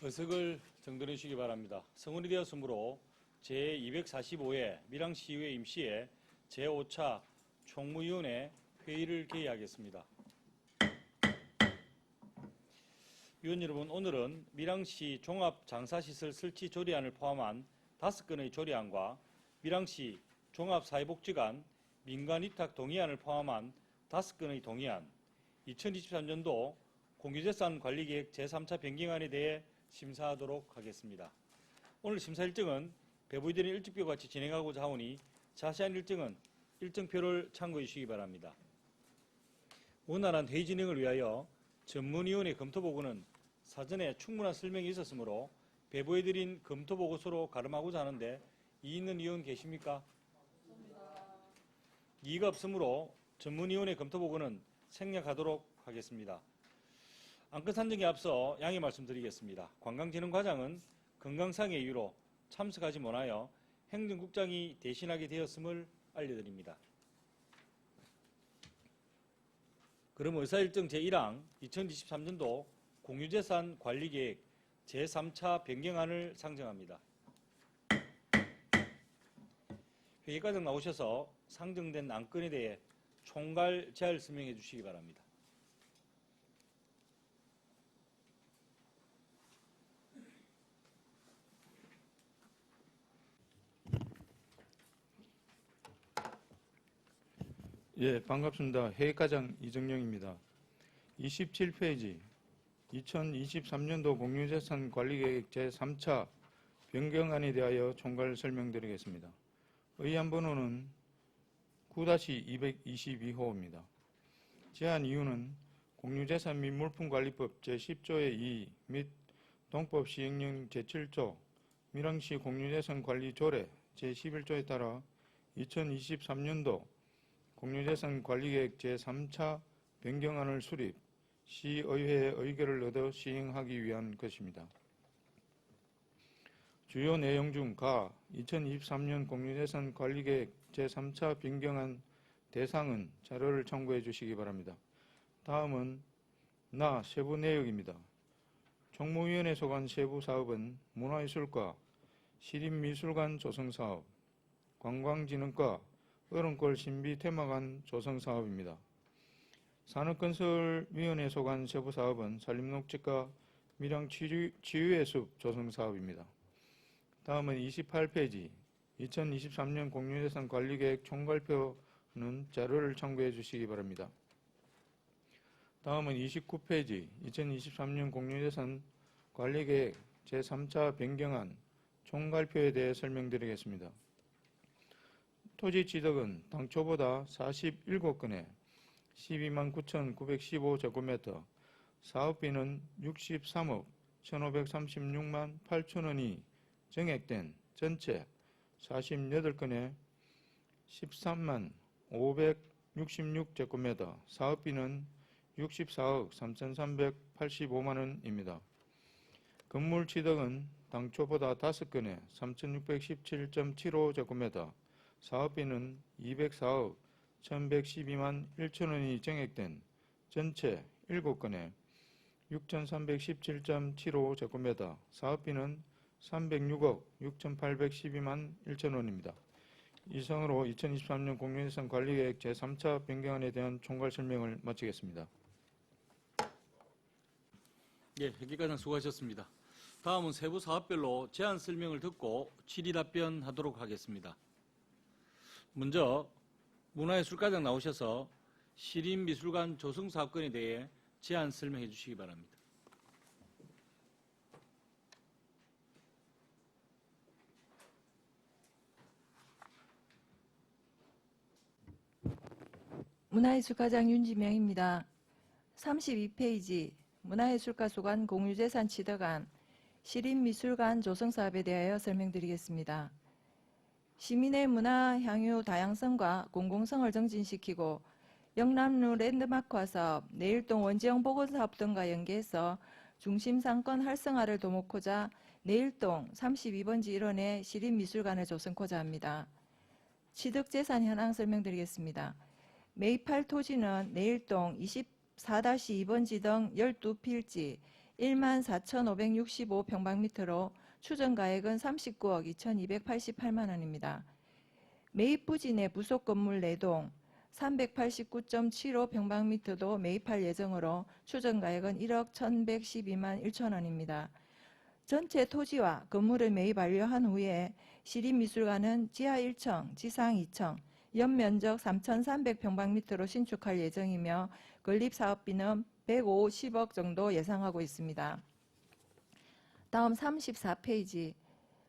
의석을 정돈해 주시기 바랍니다. 성원이 되었으므로 제245회 밀양시의회 임시회 제5차 총무위원회 회의를 개의하겠습니다. 위원 여러분, 오늘은 밀양시 종합장사시설 설치 조례안을 포함한 5건의 조례안과 밀양시 종합사회복지관 민간위탁 동의안을 포함한 5건의 동의안, 2023년도 공유재산 관리계획 제3차 변경안에 대해 심사하도록 하겠습니다. 오늘 심사 일정은 배부이되는 일정표와 같이 진행하고자 하오니 자세한 일정은 일정표를 참고해 주시기 바랍니다. 원활한 회의 진행을 위하여 전문위원회 검토보고는 사전에 충분한 설명이 있었으므로 배부해드린 검토보고서로 가름하고자 하는데 이의 있는 위원 계십니까? 이의가 없으므로 전문위원회 검토보고는 생략하도록 하겠습니다. 안건 산정에 앞서 양해 말씀드리겠습니다. 관광진흥과장은 건강상의 이유로 참석하지 못하여 행정국장이 대신하게 되었음을 알려드립니다. 그럼 의사일정 제1항 2023년도 공유재산 관리계획 제3차 변경안을 상정합니다. 회의과정 나오셔서 상정된 안건에 대해 총괄 제할 설명해 주시기 바랍니다. 예, 반갑습니다. 회의과장 이정영입니다. 27페이지 2023년도 공유재산 관리계획 제3차 변경안에 대하여 총괄 설명드리겠습니다. 의안 번호는 9-222호입니다. 제안 이유는 공유재산 및 물품관리법 제10조의 2 및 동법 시행령 제7조 밀양시 공유재산 관리 조례 제11조에 따라 2023년도 공유재산 관리계획 제3차 변경안을 수립, 시의회의 의결을 얻어 시행하기 위한 것입니다. 주요 내용 중 가 2023년 공유재산 관리계획 제3차 변경안 대상은 자료를 참고해 주시기 바랍니다. 다음은 세부 내역입니다. 총무위원회 소관 세부 사업은 문화예술과 시립미술관 조성사업, 관광진흥과 어른골 신비 테마관 조성사업입니다. 산업건설위원회 소관 세부 사업은 산림농축과 밀양치유의 숲 조성사업입니다. 다음은 28페이지 2023년 공유재산 관리계획 총괄표는 자료를 참고해 주시기 바랍니다. 다음은 29페이지 2023년 공유재산 관리계획 제3차 변경안 총괄표에 대해 설명드리겠습니다. 토지 취득은 당초보다 47건에 12만 9,915제곱미터, 사업비는 63억 1,536만 8천원이 정액된 전체 48건에 13만 566제곱미터, 사업비는 64억 3,385만원입니다. 건물 취득은 당초보다 5건에 3,617.75제곱미터, 사업비는 204억 1,112만 1천원이 정액된 전체 7건에 6,317.75제곱미터, 사업비는 306억 6,812만 1천원입니다. 이상으로 2023년 공유재산 관리계획 제3차 변경안에 대한 총괄 설명을 마치겠습니다. 예, 회계과장 수고하셨습니다. 다음은 세부 사업별로 제안 설명을 듣고 질의 답변하도록 하겠습니다. 먼저 문화예술과장 나오셔서 시립미술관 조성사업건에 대해 제안 설명해 주시기 바랍니다. 문화예술과장 윤지명입니다. 32페이지 문화예술가 소관 공유재산 취득안 시립미술관 조성사업에 대하여 설명드리겠습니다. 시민의 문화 향유 다양성과 공공성을 정진시키고 영남루 랜드마크화 사업, 내일동 원지형 보건사업 등과 연계해서 중심 상권 활성화를 도모코자 내일동 32번지 일원의 시립미술관을 조성코자 합니다. 취득재산 현황 설명드리겠습니다. 매입할 토지는 내일동 24-2번지 등 12필지 14,565평방미터로 추정가액은 39억 2,288만 원입니다. 매입 부지 내 부속 건물 4동 389.75평방미터도 매입할 예정으로 추정가액은 1억 1,112만 1천 원입니다. 전체 토지와 건물을 매입 완료한 후에 시립미술관은 지하 1층, 지상 2층, 연면적 3,300평방미터로 신축할 예정이며 건립사업비는 150억 정도 예상하고 있습니다. 다음 34페이지,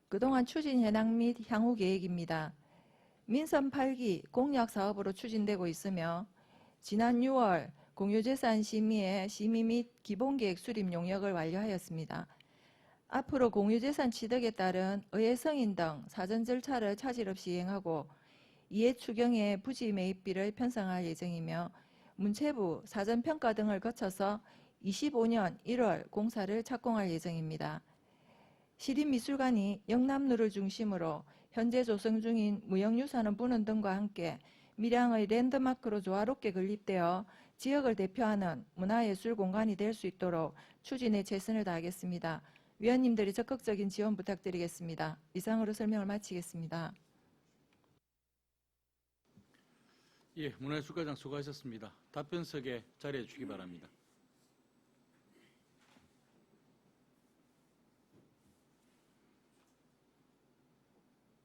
그동안 추진 현황 및 향후 계획입니다. 민선 8기 공약사업으로 추진되고 있으며 지난 6월 공유재산 심의 및 기본계획 수립 용역을 완료하였습니다. 앞으로 공유재산 취득에 따른 의회 승인 등 사전 절차를 차질 없이 이행하고 이해 추경의 부지 매입비를 편성할 예정이며 문체부 사전평가 등을 거쳐서 25년 1월 공사를 착공할 예정입니다. 시립미술관이 영남로를 중심으로 현재 조성 중인 무형유산원 분원 등과 함께 밀양의 랜드마크로 조화롭게 건립되어 지역을 대표하는 문화예술 공간이 될 수 있도록 추진에 최선을 다하겠습니다. 위원님들이 적극적인 지원 부탁드리겠습니다. 이상으로 설명을 마치겠습니다. 예, 문화예술과장 수고하셨습니다. 답변석에 자리해 주시기 바랍니다.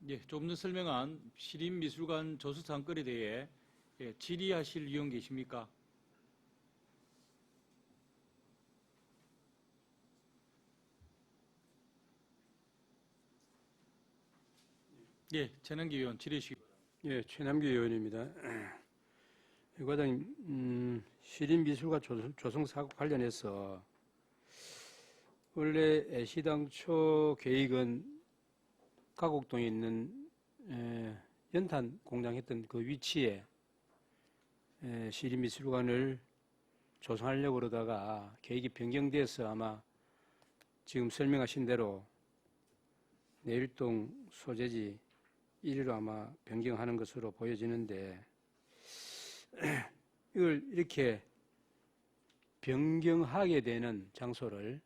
예, 조금 전 설명한 시립미술관 조수상거리에 대해 질의하실 위원 계십니까? 예, 최남기 의원 질의해 주시기 바랍니다. 예, 최남규 의원입니다. 과장님, 시립미술관 조성 사고 관련해서 원래 시당초 계획은 가곡동에 있는 연탄 공장했던 그 위치에 시립미술관을 조성하려고 그러다가 계획이 변경돼서 아마 지금 설명하신 대로 내일동 소재지 1위로 아마 변경하는 것으로 보여지는데 이걸 이렇게 변경하게 되는 장소를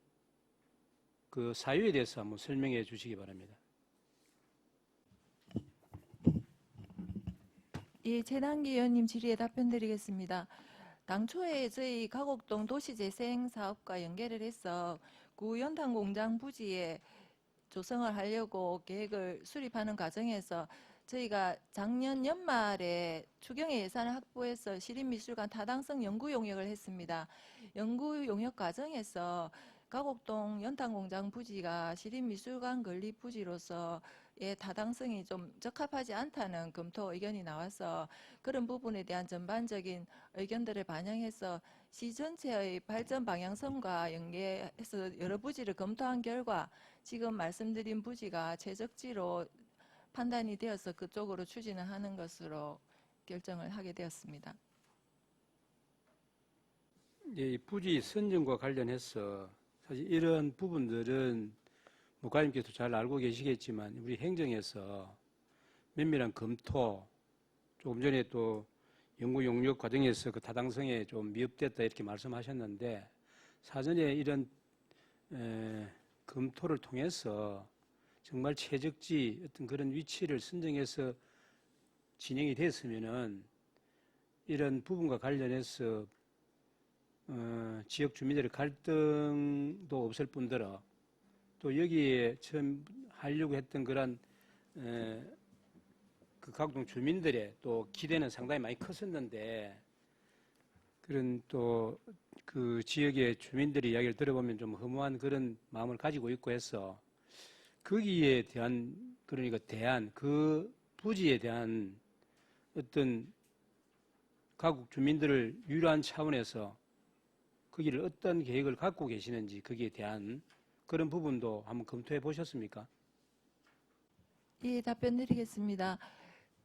그 사유에 대해서 한번 설명해 주시기 바랍니다. 예, 최남기 의원님 질의에 답변드리겠습니다. 당초에 저희 가곡동 도시재생사업과 연계를 해서 구 연탄공장 부지에 조성을 하려고 계획을 수립하는 과정에서 저희가 작년 연말에 추경의 예산을 확보해서 시립미술관 타당성 연구 용역을 했습니다. 연구 용역 과정에서 가곡동 연탄공장 부지가 시립미술관 건립 부지로서의 타당성이 좀 적합하지 않다는 검토 의견이 나와서 그런 부분에 대한 전반적인 의견들을 반영해서 시 전체의 발전 방향성과 연계해서 여러 부지를 검토한 결과 지금 말씀드린 부지가 최적지로 판단이 되어서 그쪽으로 추진을 하는 것으로 결정을 하게 되었습니다. 예, 이 부지 선정과 관련해서 사실 이런 부분들은 목사님께서 잘 알고 계시겠지만 우리 행정에서 면밀한 검토, 조금 전에 또 연구 용역 과정에서 그 타당성에 좀 미흡됐다 이렇게 말씀하셨는데 사전에 이런 검토를 통해서 정말 최적지 어떤 그런 위치를 선정해서 진행이 됐으면은 이런 부분과 관련해서 지역 주민들의 갈등도 없을 뿐더러 또 여기에 처음 하려고 했던 그런 그 가곡동 주민들의 또 기대는 상당히 많이 컸었는데 그런 또 그 지역의 주민들의 이야기를 들어보면 좀 허무한 그런 마음을 가지고 있고 해서 거기에 대한 그러니까 그 부지에 대한 어떤 가곡 주민들을 유일한 차원에서 거기를 어떤 계획을 갖고 계시는지 거기에 대한 그런 부분도 한번 검토해 보셨습니까? 예, 답변드리겠습니다.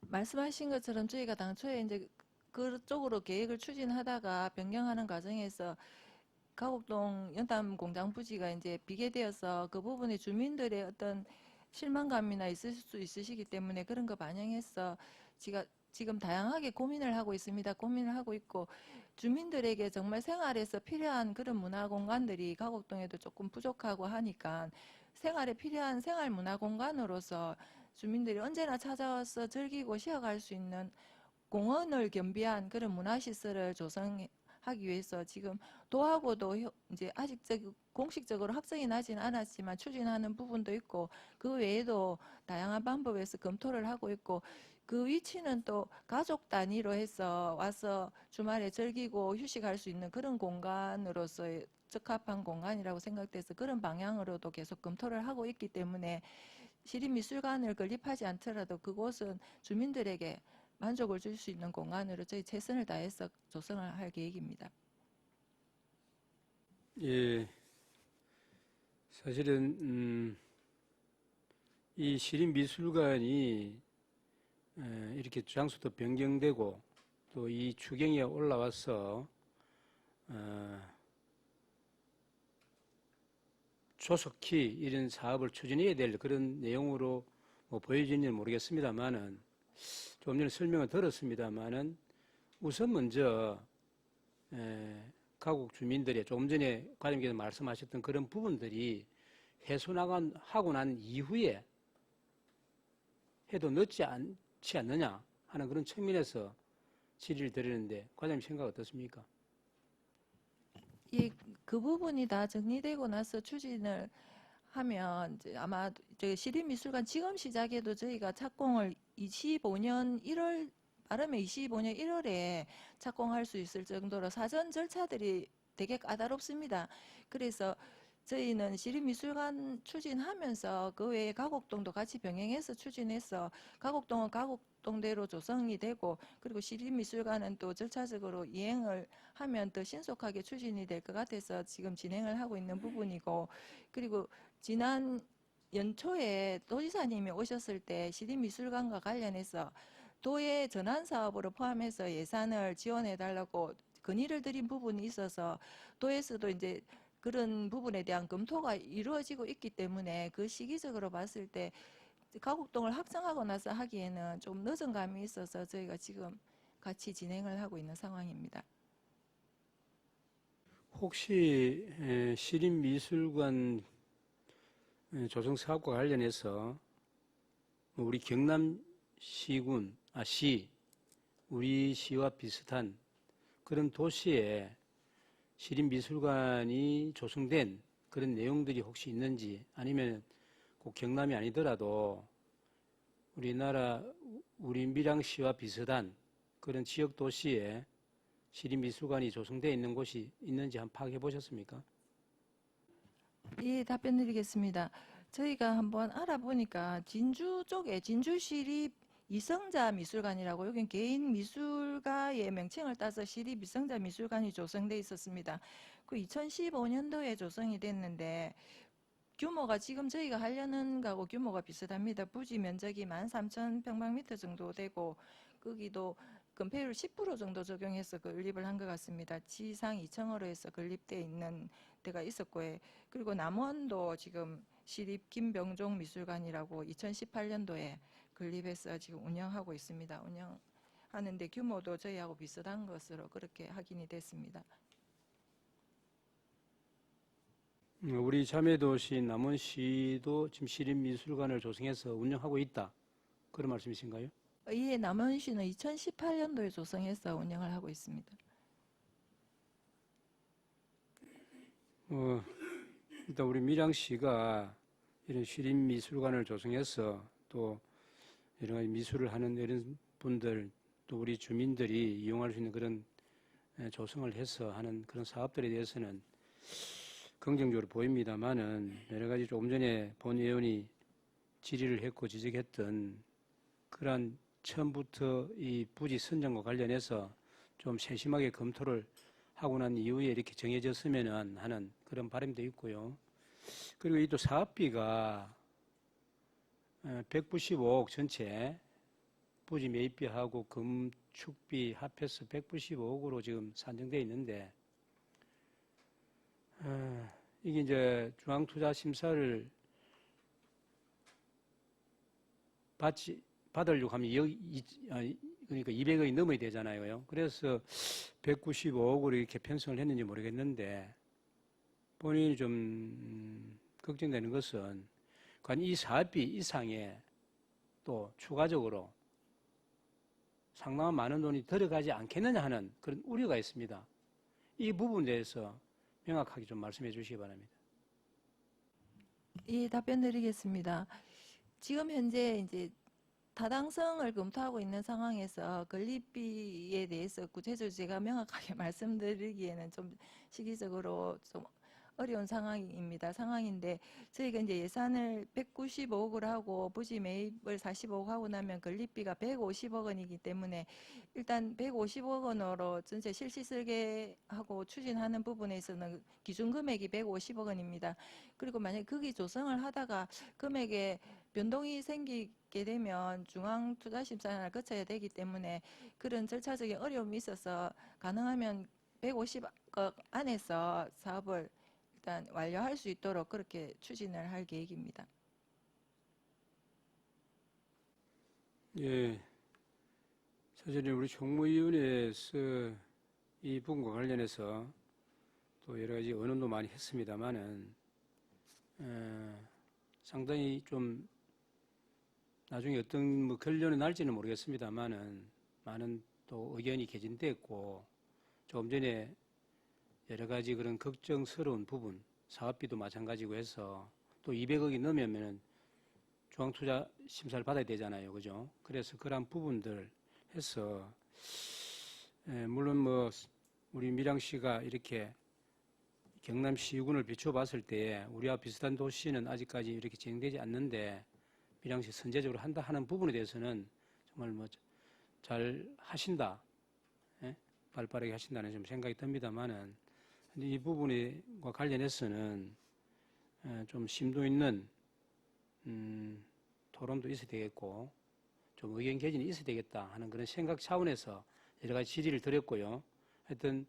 말씀하신 것처럼 저희가 당초에 이제 그쪽으로 계획을 추진하다가 변경하는 과정에서 가곡동 연탄 공장 부지가 이제 비계되어서 그 부분에 주민들의 어떤 실망감이나 있을 수 있으시기 때문에 그런 거 반영해서 지금 다양하게 고민을 하고 있습니다. 고민을 하고 있고 주민들에게 정말 생활에서 필요한 그런 문화 공간들이 가곡동에도 조금 부족하고 하니까 생활에 필요한 생활 문화 공간으로서 주민들이 언제나 찾아와서 즐기고 쉬어갈 수 있는 공원을 겸비한 그런 문화시설을 조성하기 위해서 지금 도하고도 이제 아직 공식적으로 확정이 나지는 않았지만 추진하는 부분도 있고 그 외에도 다양한 방법에서 검토를 하고 있고 그 위치는 또 가족 단위로 해서 와서 주말에 즐기고 휴식할 수 있는 그런 공간으로서 적합한 공간이라고 생각돼서 그런 방향으로도 계속 검토를 하고 있기 때문에 시립미술관을 건립하지 않더라도 그곳은 주민들에게 만족을 줄 수 있는 공간으로 저희 최선을 다해서 조성을 할 계획입니다. 예, 사실은 이 시립미술관이 이렇게 장소도 변경되고 또 이 추경에 올라와서 조속히 이런 사업을 추진해야 될 그런 내용으로 뭐 보여지는지는 모르겠습니다만은 좀 전에 설명을 들었습니다만은 우선 먼저 가곡 주민들의 조금 전에 과장님께서 말씀하셨던 그런 부분들이 하고 난 이후에 해도 늦지 않지 않느냐 하는 그런 측면에서 질의를 드리는데 과장님 생각 어떻습니까? 그 부분이 다 정리되고 나서 추진을 하면 이제 아마 저희 시립미술관 지금 시작해도 저희가 착공을 25년 1월 빠르면 25년 1월에 착공할 수 있을 정도로 사전 절차들이 되게 까다롭습니다. 그래서 저희는 시립미술관 추진하면서 그 외에 가곡동도 같이 병행해서 추진해서 가곡동은 가곡동대로 조성이 되고 그리고 시립미술관은 또 절차적으로 이행을 하면 더 신속하게 추진이 될 것 같아서 지금 진행을 하고 있는 부분이고 그리고 지난 연초에 도지사님이 오셨을 때 시립미술관과 관련해서 도의 전환 사업으로 포함해서 예산을 지원해 달라고 건의를 드린 부분이 있어서 도에서도 이제 그런 부분에 대한 검토가 이루어지고 있기 때문에 그 시기적으로 봤을 때 가곡동을 확정하고 나서 하기에는 좀 늦은 감이 있어서 저희가 지금 같이 진행을 하고 있는 상황입니다. 혹시 시립미술관 조성 사업과 관련해서 우리 경남시군, 우리 시와 비슷한 그런 도시에 시립미술관이 조성된 그런 내용들이 혹시 있는지 아니면 꼭 경남이 아니더라도 우리 밀양시와 비슷한 그런 지역 도시에 시립미술관이 조성되어 있는 곳이 있는지 한번 파악해 보셨습니까? 예, 답변 드리겠습니다. 저희가 한번 알아보니까 진주 쪽에 진주시립 이성자 미술관이라고 여긴 개인 미술가의 명칭을 따서 시립 이성자 미술관이 조성돼 있었습니다. 그 2015년도에 조성이 됐는데 규모가 지금 저희가 하려는 거하고 규모가 비슷합니다. 부지 면적이 13,000평방미터 정도 되고 거기도 건폐율 10% 정도 적용해서 건립을 한 것 같습니다. 지상 2층으로 해서 건립되어 있는 데가 있었고요. 그리고 남원도 지금 시립 김병종 미술관이라고 2018년도에 건립해서 지금 운영하고 있습니다. 운영하는데 규모도 저희하고 비슷한 것으로 그렇게 확인이 됐습니다. 우리 자매도시 남원시도 지금 시립미술관을 조성해서 운영하고 있다. 그런 말씀이신가요? 이 남원시는 2018년도에 조성해서 운영을 하고 있습니다. 일단 우리 밀양시가 이런 시립미술관을 조성해서 또 여러 가지 미술을 하는 이런 분들 또 우리 주민들이 이용할 수 있는 그런 조성을 해서 하는 그런 사업들에 대해서는 긍정적으로 보입니다만은 여러 가지 조금 전에 본 의원이 질의를 했고 지적했던 그러한 처음부터 이 부지 선정과 관련해서 좀 세심하게 검토를 하고 난 이후에 이렇게 정해졌으면 하는 그런 바람도 있고요. 그리고 이 또 사업비가 195억 전체 부지 매입비하고 건축비 합해서 195억으로 지금 산정되어 있는데 이게 이제 중앙투자심사를 받으려고 하면 그러니까 200억이 넘어야 되잖아요. 그래서 195억으로 이렇게 편성을 했는지 모르겠는데 본인이 좀 걱정되는 것은 과연 이 사업비 이상에 또 추가적으로 상당한 많은 돈이 들어가지 않겠느냐 하는 그런 우려가 있습니다. 이 부분에 대해서 명확하게 좀 말씀해 주시기 바랍니다. 예, 답변 드리겠습니다. 지금 현재 이제 타당성을 검토하고 있는 상황에서 건립비에 대해서 구체적으로 제가 명확하게 말씀드리기에는 좀 시기적으로 좀 어려운 상황인데 저희가 이제 예산을 195억으로 하고 부지 매입을 45억 하고 나면 건립비가 150억 원이기 때문에 일단 150억 원으로 전체 실시 설계하고 추진하는 부분에 있어서는 기준 금액이 150억 원입니다. 그리고 만약에 거기 조성을 하다가 금액에 변동이 생기게 되면 중앙투자심사를 거쳐야 되기 때문에 그런 절차적인 어려움이 있어서 가능하면 150억 안에서 사업을 일단 완료할 수 있도록 그렇게 추진을 할 계획입니다. 예, 사실 우리 총무위원회에서 이 부분과 관련해서 또 여러 가지 의논도 많이 했습니다만은 상당히 좀 나중에 어떤 뭐 결론이 날지는 모르겠습니다만은 많은 또 의견이 개진됐고 조금 전에 여러 가지 그런 걱정스러운 부분, 사업비도 마찬가지고 해서 또 200억이 넘으면은 중앙투자 심사를 받아야 되잖아요, 그죠? 그래서 그런 부분들 해서 물론 뭐 우리 밀양시가 이렇게 경남시군을 비춰봤을 때 우리와 비슷한 도시는 아직까지 이렇게 진행되지 않는데 밀양시 선제적으로 한다 하는 부분에 대해서는 정말 뭐 잘 하신다, 발빠르게 하신다는 좀 생각이 듭니다만은 이 부분과 관련해서는 좀 심도 있는 토론도 있어야 되겠고 좀 의견 개진이 있어야 되겠다 하는 그런 생각 차원에서 여러 가지 질의를 드렸고요. 하여튼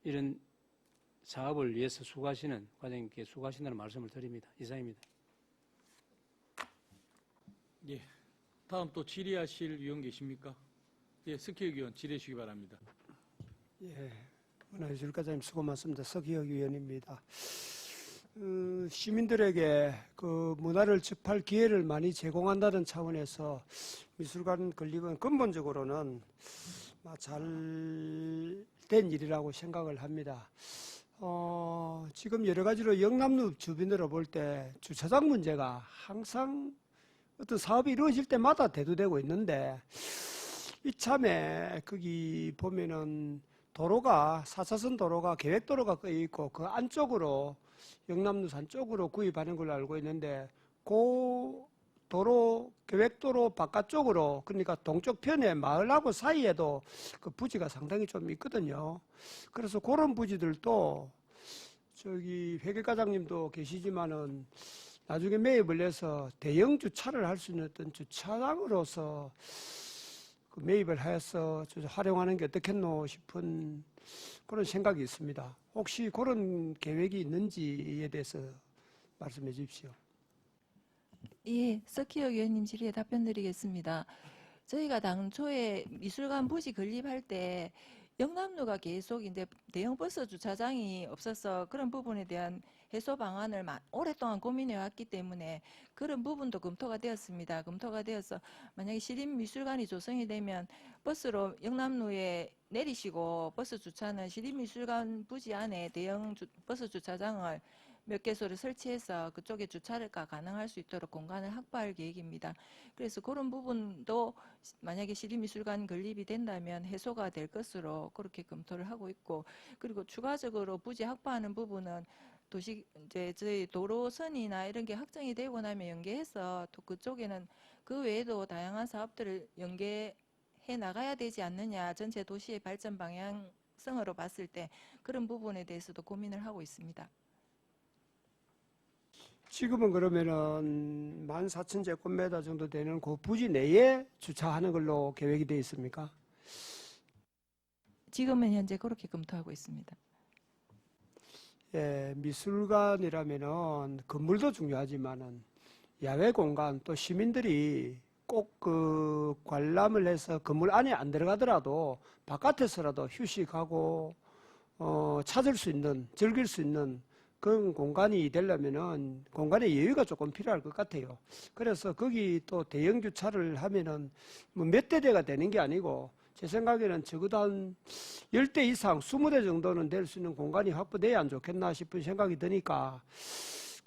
이런 사업을 위해서 수고하시는 과장님께 수고하신다는 말씀을 드립니다. 이상입니다. 예. 다음 또 질의하실 위원 계십니까? 예, 석희혁 의원 질의해 주시기 바랍니다. 예, 문화예술 과장님 수고 많습니다. 석희혁 의원입니다. 시민들에게 그 문화를 접할 기회를 많이 제공한다는 차원에서 미술관 건립은 근본적으로는 잘 된 일이라고 생각을 합니다. 지금 여러 가지로 영남로 주변으로 볼 때 주차장 문제가 항상 어떤 사업이 이루어질 때마다 대두되고 있는데 이참에 거기 보면은 도로가 4차선 도로가 계획도로가 끄여 있고 그 안쪽으로 영남루산 쪽으로 구입하는 걸로 알고 있는데 그 도로 계획도로 바깥쪽으로 그러니까 동쪽 편에 마을하고 사이에도 그 부지가 상당히 좀 있거든요. 그래서 그런 부지들도 저기 회계과장님도 계시지만은 나중에 매입을 해서 대형 주차를 할 수 있는 어떤 주차장으로서 그 매입을 해서 활용하는 게 어떻겠노 싶은 그런 생각이 있습니다. 혹시 그런 계획이 있는지에 대해서 말씀해 주십시오. 예, 석희혁 의원님 질의에 답변드리겠습니다. 저희가 당초에 미술관 부지 건립할 때 영남로가 계속 이제 대형 버스 주차장이 없어서 그런 부분에 대한 해소 방안을 오랫동안 고민해 왔기 때문에 그런 부분도 검토가 되었습니다. 검토가 되어서 만약에 시립미술관이 조성이 되면 버스로 영남로에 내리시고 버스 주차는 시립미술관 부지 안에 대형 버스 주차장을 몇 개소를 설치해서 그쪽에 주차가 가능할 수 있도록 공간을 확보할 계획입니다. 그래서 그런 부분도 만약에 시립미술관 건립이 된다면 해소가 될 것으로 그렇게 검토를 하고 있고, 그리고 추가적으로 부지 확보하는 부분은 도시 이제 저희 도로선이나 이런 게 확정이 되고 나면 연계해서 또 그쪽에는 그 외에도 다양한 사업들을 연계해 나가야 되지 않느냐, 전체 도시의 발전 방향성으로 봤을 때 그런 부분에 대해서도 고민을 하고 있습니다. 지금은 그러면은 14,000제곱미터 정도 되는 그 부지 내에 주차하는 걸로 계획이 되어 있습니까? 지금은 현재 그렇게 검토하고 있습니다. 예, 미술관이라면은 건물도 중요하지만은 야외 공간 또 시민들이 꼭 그 관람을 해서 건물 안에 안 들어가더라도 바깥에서라도 휴식하고 찾을 수 있는, 즐길 수 있는 그런 공간이 되려면은 공간의 여유가 조금 필요할 것 같아요. 그래서 거기 또 대형 주차를 하면은 뭐 몇 대가 되는 게 아니고 제 생각에는 적어도 한 10대 이상, 20대 정도는 될 수 있는 공간이 확보돼야 안 좋겠나 싶은 생각이 드니까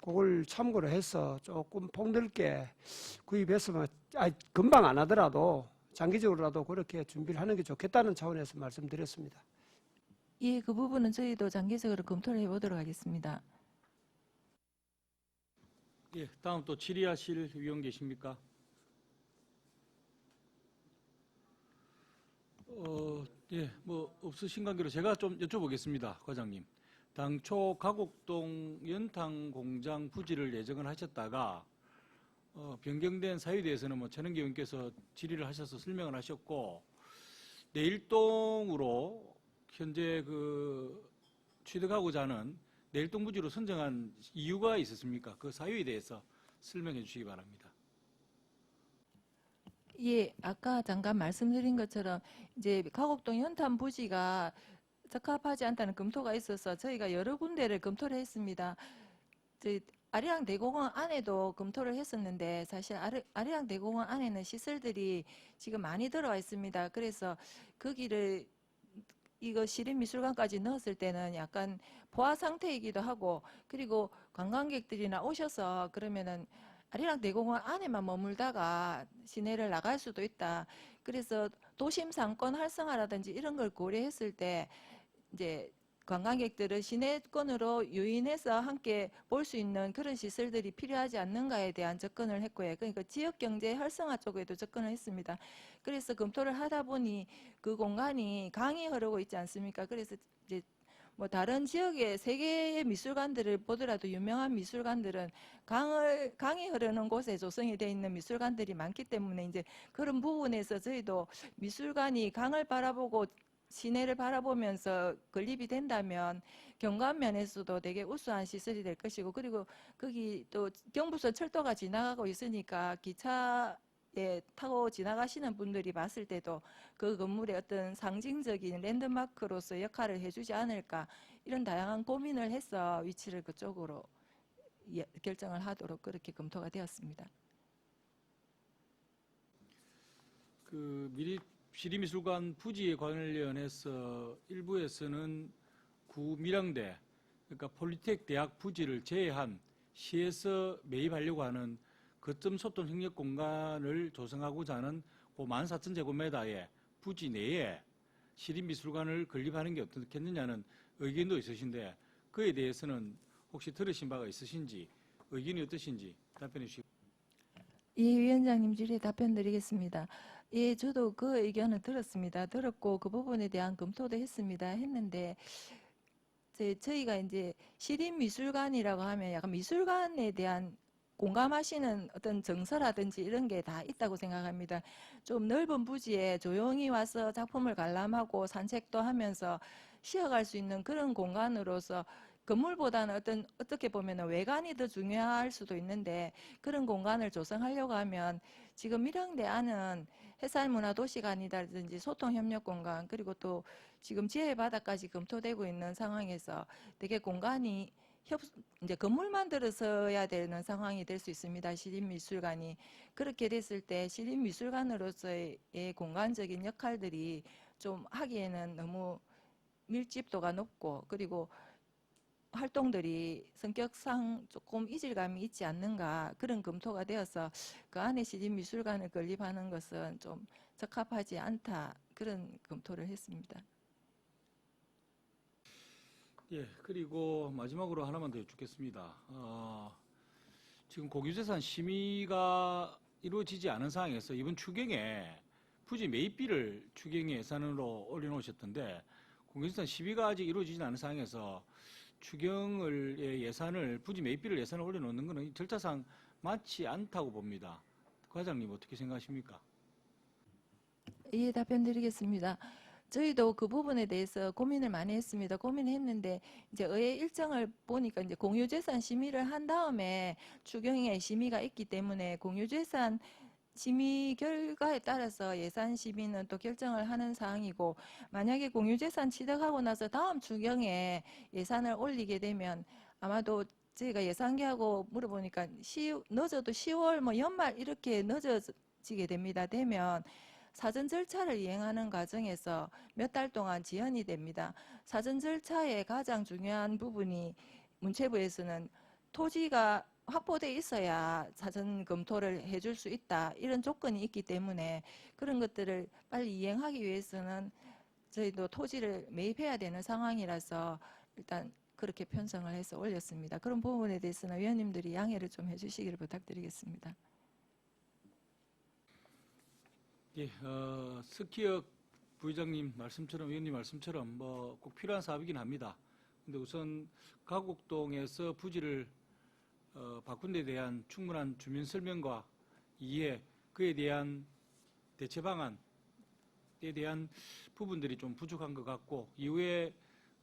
그걸 참고로 해서 조금 폭넓게 구입했으면 금방 안 하더라도 장기적으로라도 그렇게 준비를 하는 게 좋겠다는 차원에서 말씀드렸습니다. 예, 그 부분은 저희도 장기적으로 검토를 해보도록 하겠습니다. 예, 다음 또 질의하실 위원 계십니까? 예, 뭐 없으신 관계로 제가 좀 여쭤보겠습니다, 과장님. 당초 가곡동 연탄 공장 부지를 예정을 하셨다가 변경된 사유에 대해서는 뭐 전원기 의원께서 질의를 하셔서 설명을 하셨고 내일동으로 현재 그 취득하고자 하는 내일동 부지로 선정한 이유가 있었습니까? 그 사유에 대해서 설명해 주시기 바랍니다. 예, 아까 잠깐 말씀드린 것처럼 이제 가곡동 연탄 부지가 적합하지 않다는 검토가 있어서 저희가 여러 군데를 검토를 했습니다. 아리랑 대공원 안에도 검토를 했었는데 사실 아리랑 대공원 안에는 시설들이 지금 많이 들어와 있습니다. 그래서 거기를 이거 시립미술관까지 넣었을 때는 약간 포화 상태이기도 하고 그리고 관광객들이나 오셔서 그러면은 아리랑 대공원 안에만 머물다가 시내를 나갈 수도 있다. 그래서 도심 상권 활성화라든지 이런 걸 고려했을 때 이제 관광객들을 시내권으로 유인해서 함께 볼 수 있는 그런 시설들이 필요하지 않는가에 대한 접근을 했고요. 그러니까 지역경제 활성화 쪽에도 접근을 했습니다. 그래서 검토를 하다 보니 그 공간이 강이 흐르고 있지 않습니까? 그래서 이제 뭐 다른 지역의 세계의 미술관들을 보더라도 유명한 미술관들은 강이 흐르는 곳에 조성이 되어 있는 미술관들이 많기 때문에 이제 그런 부분에서 저희도 미술관이 강을 바라보고 시내를 바라보면서 건립이 된다면 경관면에서도 되게 우수한 시설이 될 것이고 그리고 거기 또 경부선 철도가 지나가고 있으니까 기차에 타고 지나가시는 분들이 봤을 때도 그 건물의 어떤 상징적인 랜드마크로서 역할을 해주지 않을까 이런 다양한 고민을 해서 위치를 그쪽으로 결정을 하도록 그렇게 검토가 되었습니다. 그 시립미술관 부지에 관련해서 일부에서는 구 밀양대 그러니까 폴리텍 대학 부지를 제외한 시에서 매입하려고 하는 거점 소통 협력 공간을 조성하고자 하는 그 14,000제곱미터의 부지 내에 시립미술관을 건립하는 게 어떻겠느냐는 의견도 있으신데 그에 대해서는 혹시 들으신 바가 있으신지 의견이 어떠신지 답변해 주시기 바랍니다. 예, 위원장님 질의에 답변 드리겠습니다. 예, 저도 그 의견을 들었습니다. 들었고 그 부분에 대한 검토도 했는데 저희가 이제 시립미술관이라고 하면 약간 미술관에 대한 공감하시는 어떤 정서라든지 이런 게 다 있다고 생각합니다. 좀 넓은 부지에 조용히 와서 작품을 관람하고 산책도 하면서 쉬어갈 수 있는 그런 공간으로서 건물보다는 어떻게 보면 외관이 더 중요할 수도 있는데 그런 공간을 조성하려고 하면 지금 밀양대 안은 해살문화도시관이라든지 소통협력공간 그리고 또 지금 지혜바다까지 검토되고 있는 상황에서 되게 공간이 이제 건물만 들어서야 되는 상황이 될 수 있습니다. 시립미술관이. 그렇게 됐을 때 시립미술관으로서의 공간적인 역할들이 좀 하기에는 너무 밀집도가 높고 그리고 활동들이 성격상 조금 이질감이 있지 않는가 그런 검토가 되어서 그 안에 시립미술관을 건립하는 것은 좀 적합하지 않다 그런 검토를 했습니다. 예, 그리고 마지막으로 하나만 더 여쭙겠습니다. 지금 공유재산 심의가 이루어지지 않은 상황에서 이번 추경에 부지 매입비를 추경의 예산으로 올려놓으셨던데 공유재산 심의가 아직 이루어지지 않은 상황에서 추경을 예산을 부지 매입비를 예산을 올려놓는 것은 절차상 맞지 않다고 봅니다. 과장님 어떻게 생각하십니까? 예, 답변 드리겠습니다. 저희도 그 부분에 대해서 고민을 많이 했습니다. 고민했는데 이제 의회 일정을 보니까 이제 공유재산 심의를 한 다음에 추경의 심의가 있기 때문에 공유재산 심의 결과에 따라서 예산 심의는 또 결정을 하는 사항이고, 만약에 공유재산 취득하고 나서 다음 추경에 예산을 올리게 되면 아마도 저희가 예산계하고 물어보니까 늦어도 10월 뭐 연말 이렇게 늦어지게 됩니다. 되면 사전 절차를 이행하는 과정에서 몇 달 동안 지연이 됩니다. 사전 절차의 가장 중요한 부분이 문체부에서는 토지가 확보돼 있어야 사전 검토를 해줄 수 있다, 이런 조건이 있기 때문에 그런 것들을 빨리 이행하기 위해서는 저희도 토지를 매입해야 되는 상황이라서 일단 그렇게 편성을 해서 올렸습니다. 그런 부분에 대해서는 위원님들이 양해를 좀 해주시기를 부탁드리겠습니다. 예, 스키역 부의장님 말씀처럼, 위원님 말씀처럼 뭐 꼭 필요한 사업이긴 합니다. 근데 우선 가곡동에서 부지를 바꾼 데 대한 충분한 주민 설명과 이해, 그에 대한 대체 방안에 대한 부분들이 좀 부족한 것 같고, 이후에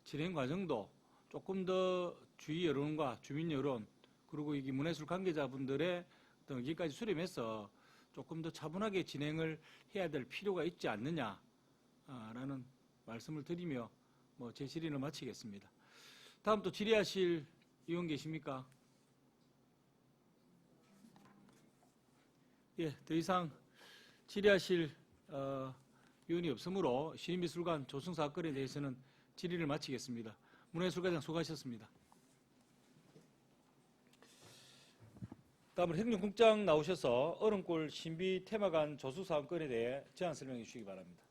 진행 과정도 조금 더 주위 여론과 주민 여론, 그리고 이게 문해술 관계자분들의 어떤 의견까지 수렴해서 조금 더 차분하게 진행을 해야 될 필요가 있지 않느냐라는 말씀을 드리며 제 질의를 마치겠습니다. 다음 또 질의하실 의원 계십니까? 예, 더 이상 질의하실 의원이 없으므로 시립미술관 조성 사건에 대해서는 질의를 마치겠습니다. 문해술관장 수고하셨습니다. 다음으로 행정국장 나오셔서 얼음골 신비 테마관 조수 사건에 대해 제안 설명해 주시기 바랍니다.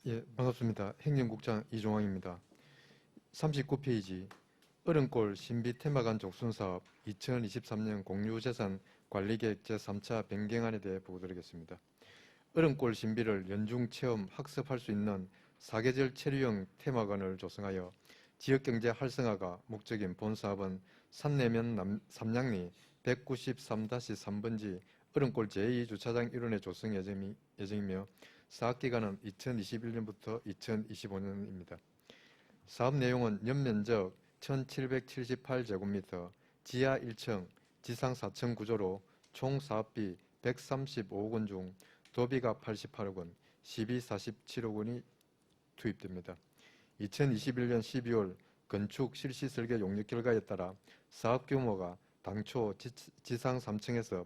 예, 반갑습니다. 행정국장 이종황입니다. 39페이지 얼음골 신비 테마관 족순사업 2023년 공유재산 관리계획 제3차 변경안에 대해 보고드리겠습니다. 얼음골 신비를 연중 체험 학습할 수 있는 사계절 체류형 테마관을 조성하여 지역경제 활성화가 목적인 본 사업은 산내면 삼량리 193-3번지 얼음골 제2주차장 일원의 조성 예정이며 사업기간은 2021년부터 2025년입니다. 사업 내용은 연면적 1778제곱미터, 지하 1층, 지상 4층 구조로 총 사업비 135억 원 중 도비가 88억 원, 시비 47억 원이 투입됩니다. 2021년 12월 건축 실시 설계 용역 결과에 따라 사업 규모가 당초 지상 3층에서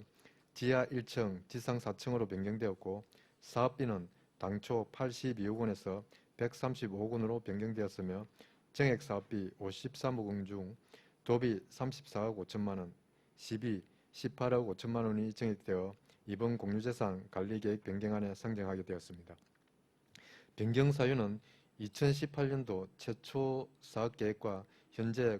지하 1층, 지상 4층으로 변경되었고 사업비는 당초 82억 원에서 135억 원으로 변경되었으며 정액 사업비 53억 원 중 도비 34억 5천만 원, 시비 18억 5천만 원이 정액되어 이번 공유재산 관리계획 변경안에 상정하게 되었습니다. 변경 사유는 2018년도 최초 사업계획과 현재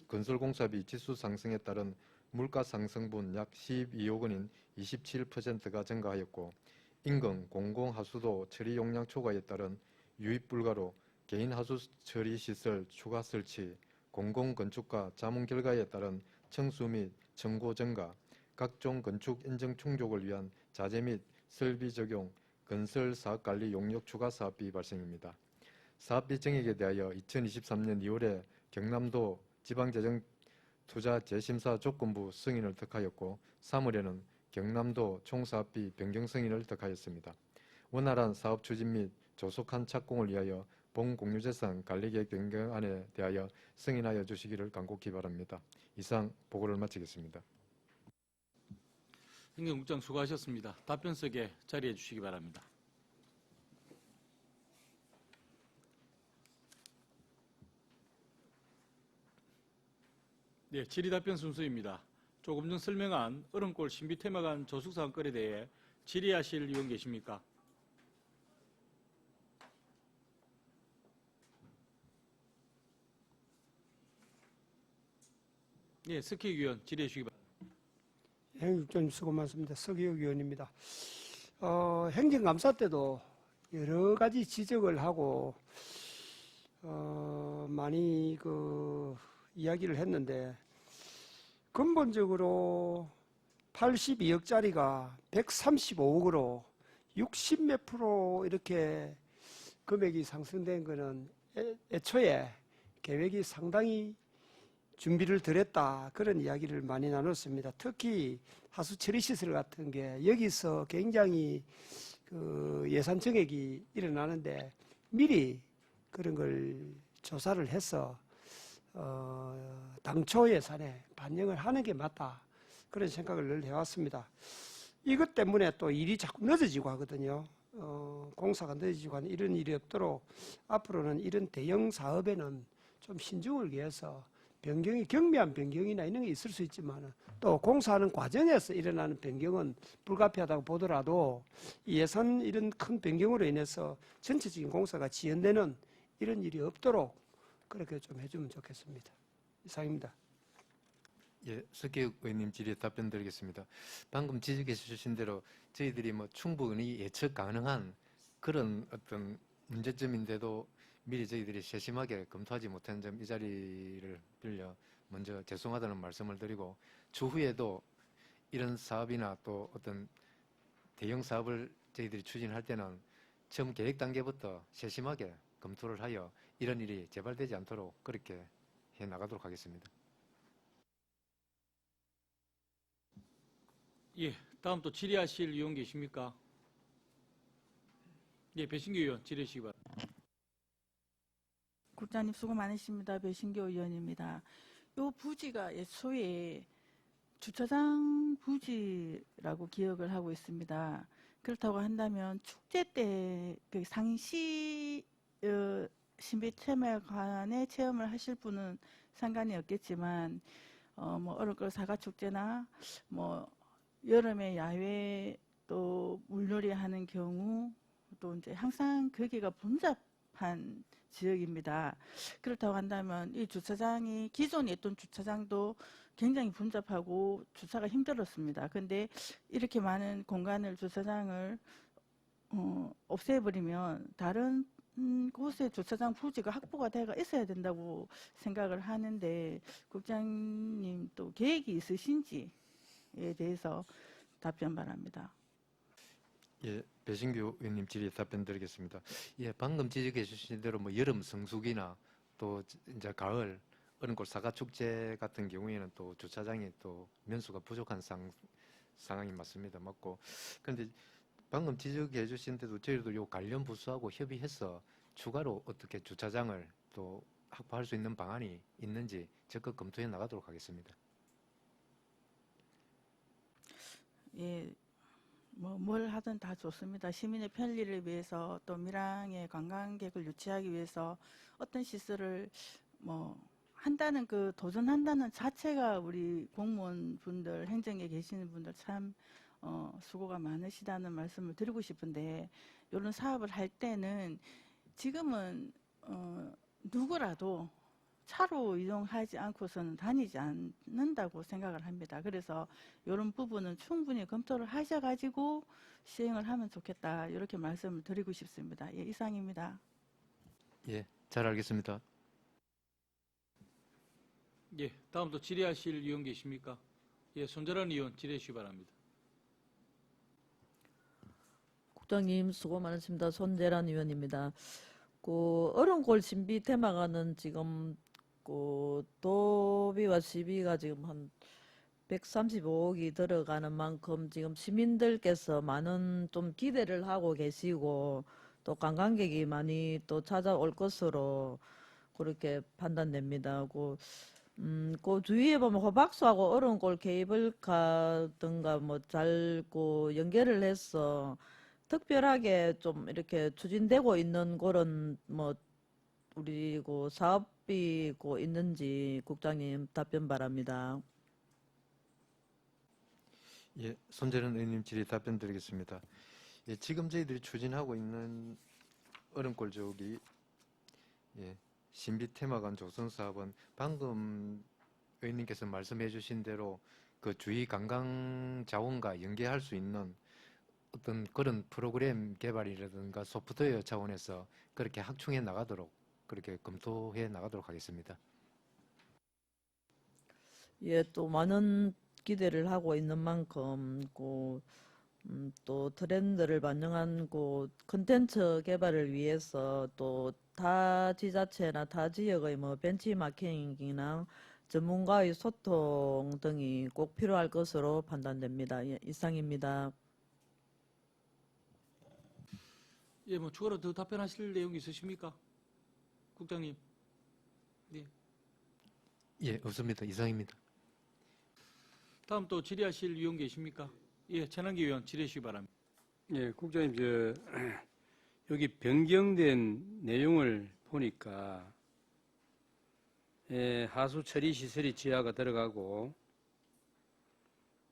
건설공사비 지수 상승에 따른 물가 상승분 약 12억 원인 27%가 증가하였고 인근 공공하수도 처리 용량 초과에 따른 유입 불가로 개인 하수 처리 시설 추가 설치, 공공건축가 자문 결과에 따른 청수 및 청고 증가, 각종 건축 인증 충족을 위한 자재 및 설비 적용, 건설 사업관리 용역 추가 사업비 발생입니다. 사업비 정액에 대하여 2023년 2월에 경남도 지방재정투자 재심사 조건부 승인을 득하였고 3월에는 경남도 총사업비 변경 승인을 득하였습니다. 원활한 사업 추진 및 조속한 착공을 위하여 본 공유재산 관리계획 변경안에 대하여 승인하여 주시기를 간곡히 바랍니다. 이상 보고를 마치겠습니다. 행정국장 수고하셨습니다. 답변석에 자리해 주시기 바랍니다. 네, 질의답변 순서입니다. 조금 전 설명한 얼음골 신비테마관 조숙사건에 대해 질의하실 의원 계십니까? 네, 스키 의원 질의해 주시기 바랍니다. 행정국장님 수고 많습니다. 서기혁 의원입니다. 행정감사 때도 여러 가지 지적을 하고 많이 이야기를 했는데 근본적으로 82억짜리가 135억으로 60몇 프로 이렇게 금액이 상승된 거는 애초에 계획이 상당히 준비를 덜 했다. 그런 이야기를 많이 나눴습니다. 특히 하수 처리 시설 같은 게 여기서 굉장히 그 예산 증액이 일어나는데 미리 그런 걸 조사를 해서 당초 예산에 반영을 하는 게 맞다. 그런 생각을 늘 해왔습니다. 이것 때문에 또 일이 자꾸 늦어지고 하거든요. 공사가 늦어지고 하는 이런 일이 없도록 앞으로는 이런 대형 사업에는 좀 신중을 기해서 변경이 경미한 변경이나 이런 게 있을 수 있지만 또 공사하는 과정에서 일어나는 변경은 불가피하다고 보더라도 이 예산 이런 큰 변경으로 인해서 전체적인 공사가 지연되는 이런 일이 없도록 그렇게 좀 해주면 좋겠습니다. 이상입니다. 예, 석기욱 의원님 질의에 답변 드리겠습니다. 방금 지적해 주신 대로 저희들이 뭐 충분히 예측 가능한 그런 어떤 문제점인데도 미리 저희들이 세심하게 검토하지 못한 점 이 자리를 빌려 먼저 죄송하다는 말씀을 드리고 추후에도 이런 사업이나 또 어떤 대형 사업을 저희들이 추진할 때는 처음 계획 단계부터 세심하게 검토를 하여 이런 일이 재발되지 않도록 그렇게 해 나가도록 하겠습니다. 예, 다음 또 질의하실 의원 계십니까? 예, 배신규 의원 질의하시기 바랍니다. 국장님 수고 많으십니다. 배신교 의원입니다. 요 부지가 애초에 주차장 부지라고 기억을 하고 있습니다. 그렇다고 한다면 축제 때 그 상시 신비체험관에 체험을 하실 분은 상관이 없겠지만 뭐 얼음골 사과축제나 뭐 여름에 야외 또 물놀이 하는 경우 또 이제 항상 거기가 복잡한 지역입니다. 그렇다고 한다면 이 주차장이 기존에 있던 주차장도 굉장히 복잡하고 주차가 힘들었습니다. 근데 이렇게 많은 공간을 주차장을 없애버리면 다른 곳에 주차장 부지가 확보가 돼가 있어야 된다고 생각을 하는데 국장님 또 계획이 있으신지에 대해서 답변 바랍니다. 예, 배신규 의원님 질의 답변 드리겠습니다. 예, 방금 지적해 주신 대로 뭐 여름 성수기나 또 이제 가을 얼음골 사과축제 같은 경우에는 또 주차장이 또 면수가 부족한 상황이 맞습니다. 맞고. 그런데 방금 지적해 주신 데도 저희도 요 관련 부서하고 협의해서 추가로 어떻게 주차장을 또 확보할 수 있는 방안이 있는지 적극 검토해 나가도록 하겠습니다. 예, 뭐 뭘 하든 다 좋습니다. 시민의 편리를 위해서 또 밀양의 관광객을 유치하기 위해서 어떤 시설을 뭐 한다는 그 도전한다는 자체가 우리 공무원분들 행정에 계시는 분들 참 수고가 많으시다는 말씀을 드리고 싶은데 이런 사업을 할 때는 지금은 누구라도 차로 이동하지 않고서는 다니지 않는다고 생각을 합니다. 그래서 이런 부분은 충분히 검토를 하셔가지고 시행을 하면 좋겠다 이렇게 말씀을 드리고 싶습니다. 예, 이상입니다. 예, 잘 알겠습니다. 예, 다음 또 질의하실 의원 계십니까? 예, 손재란 의원 질의해 주시기 바랍니다. 국장님 수고 많으십니다. 손재란 의원입니다. 그 얼음골 신비 테마관은 지금 그 도비와 시비가 지금 한 135억이 들어가는 만큼 지금 시민들께서 많은 좀 기대를 하고 계시고 또 관광객이 많이 또 찾아올 것으로 그렇게 판단됩니다. 그 주위에 보면 호박수하고 얼음골 케이블카든가 뭐 잘 그 연결을 해서 특별하게 좀 이렇게 추진되고 있는 그런 뭐 우리 그 사업이 그 있는지 국장님 답변 바랍니다. 예, 손재련 의원님 질의 답변 드리겠습니다. 예, 지금 저희들이 추진하고 있는 얼음골 저기 신비 테마관 조성 사업은 방금 의원님께서 말씀해 주신 대로 그 주위 관광 자원과 연계할 수 있는 어떤 그런 프로그램 개발이라든가 소프트웨어 차원에서 그렇게 확충해 나가도록 그렇게 검토해 나가도록 하겠습니다. 예, 또 많은 기대를 하고 있는 만큼 또 트렌드를 반영한 그 콘텐츠 개발을 위해서 또 타 지자체나 타 지역의 뭐 벤치마킹이나 전문가의 소통 등이 꼭 필요할 것으로 판단됩니다. 예, 이상입니다. 예, 뭐 추가로 더 답변하실 내용이 있으십니까? 국장님. 예, 없습니다. 이상입니다. 다음 또 질의하실 위원 계십니까? 예, 천한기 의원 질의해 주시기 바랍니다. 예, 국장님, 여기 변경된 내용을 보니까, 예, 하수 처리 시설이 지하가 들어가고,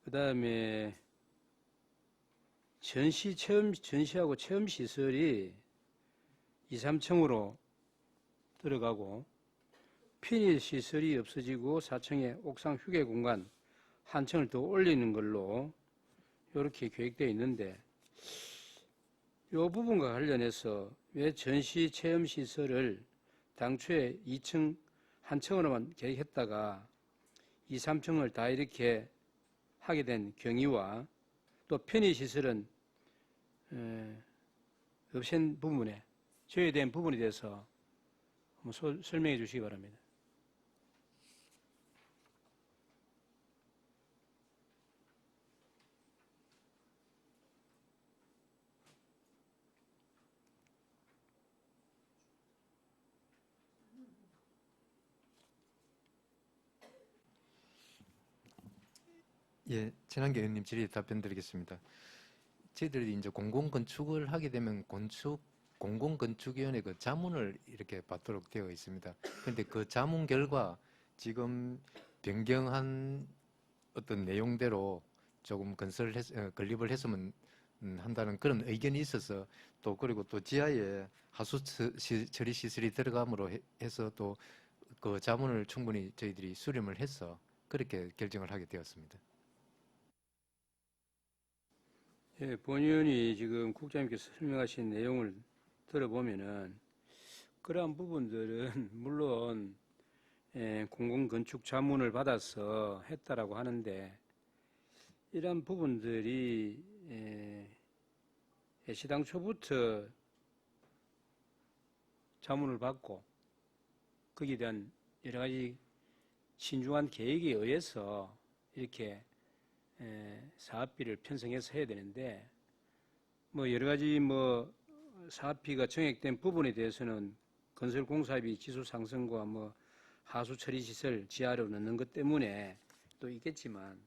그 다음에 전시하고 체험 시설이 2, 3층으로 들어가고, 편의 시설이 없어지고 4층에 옥상 휴게 공간 한 층을 더 올리는 걸로 이렇게 계획되어 있는데, 이 부분과 관련해서 왜 전시 체험 시설을 당초에 2층 한 층으로만 계획했다가 2, 3층을 다 이렇게 하게 된 경위와 또 편의 시설은 없앤 부분에 제외된 부분에 대해서 한번 설명해 주시기 바랍니다. 예, 친한계 의원님 질의에 답변드리겠습니다. 저희들이 이제 공공건축을 하게 되면 공공건축위원회 그 자문을 이렇게 받도록 되어 있습니다. 그런데 그 자문 결과 지금 변경한 어떤 내용대로 조금 건립을 했으면 한다는 그런 의견이 있어서 또 그리고 또 지하에 하수 처리 시설이 들어감으로 해서 또 그 자문을 충분히 저희들이 수렴을 해서 그렇게 결정을 하게 되었습니다. 예, 본 의원이 지금 국장님께서 설명하신 내용을 들어보면은 그러한 부분들은 물론 공공건축 자문을 받아서 했다라고 하는데 이러한 부분들이 시당초부터 자문을 받고 거기에 대한 여러 가지 신중한 계획에 의해서 이렇게 사업비를 편성해서 해야 되는데 뭐 여러 가지 뭐 사업비가 정액된 부분에 대해서는 건설공사비 지수 상승과 뭐 하수 처리 시설 지하로 넣는 것 때문에 또 있겠지만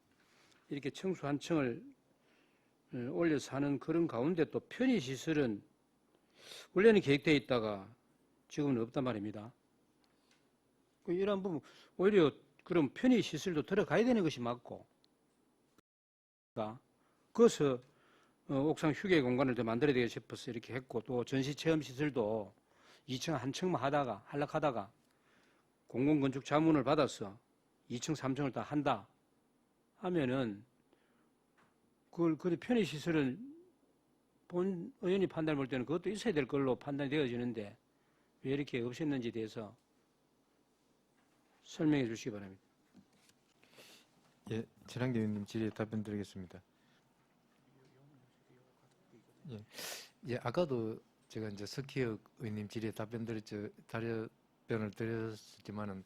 이렇게 층수 한 층을 올려서 하는 그런 가운데 또 편의 시설은 원래는 계획되어 있다가 지금은 없단 말입니다. 이러한 부분 오히려 그럼 편의 시설도 들어가야 되는 것이 맞고 그것을 옥상 휴게 공간을 더 만들어야 되겠다 싶어서 이렇게 했고 또 전시 체험 시설도 2층 한 층만 하다가 한락하다가 공공건축 자문을 받아서 2층 3층을 다 한다 하면은 그 편의 시설은 본 의원이 판단을 볼 때는 그것도 있어야 될 걸로 판단이 되어지는데 왜 이렇게 없앴는지에 대해서 설명해 주시기 바랍니다. 예, 친한계 의원님 질의에 답변드리겠습니다. 예, 아까도 제가 이제 석희혁 의원님 질의에 답변을 드렸지만은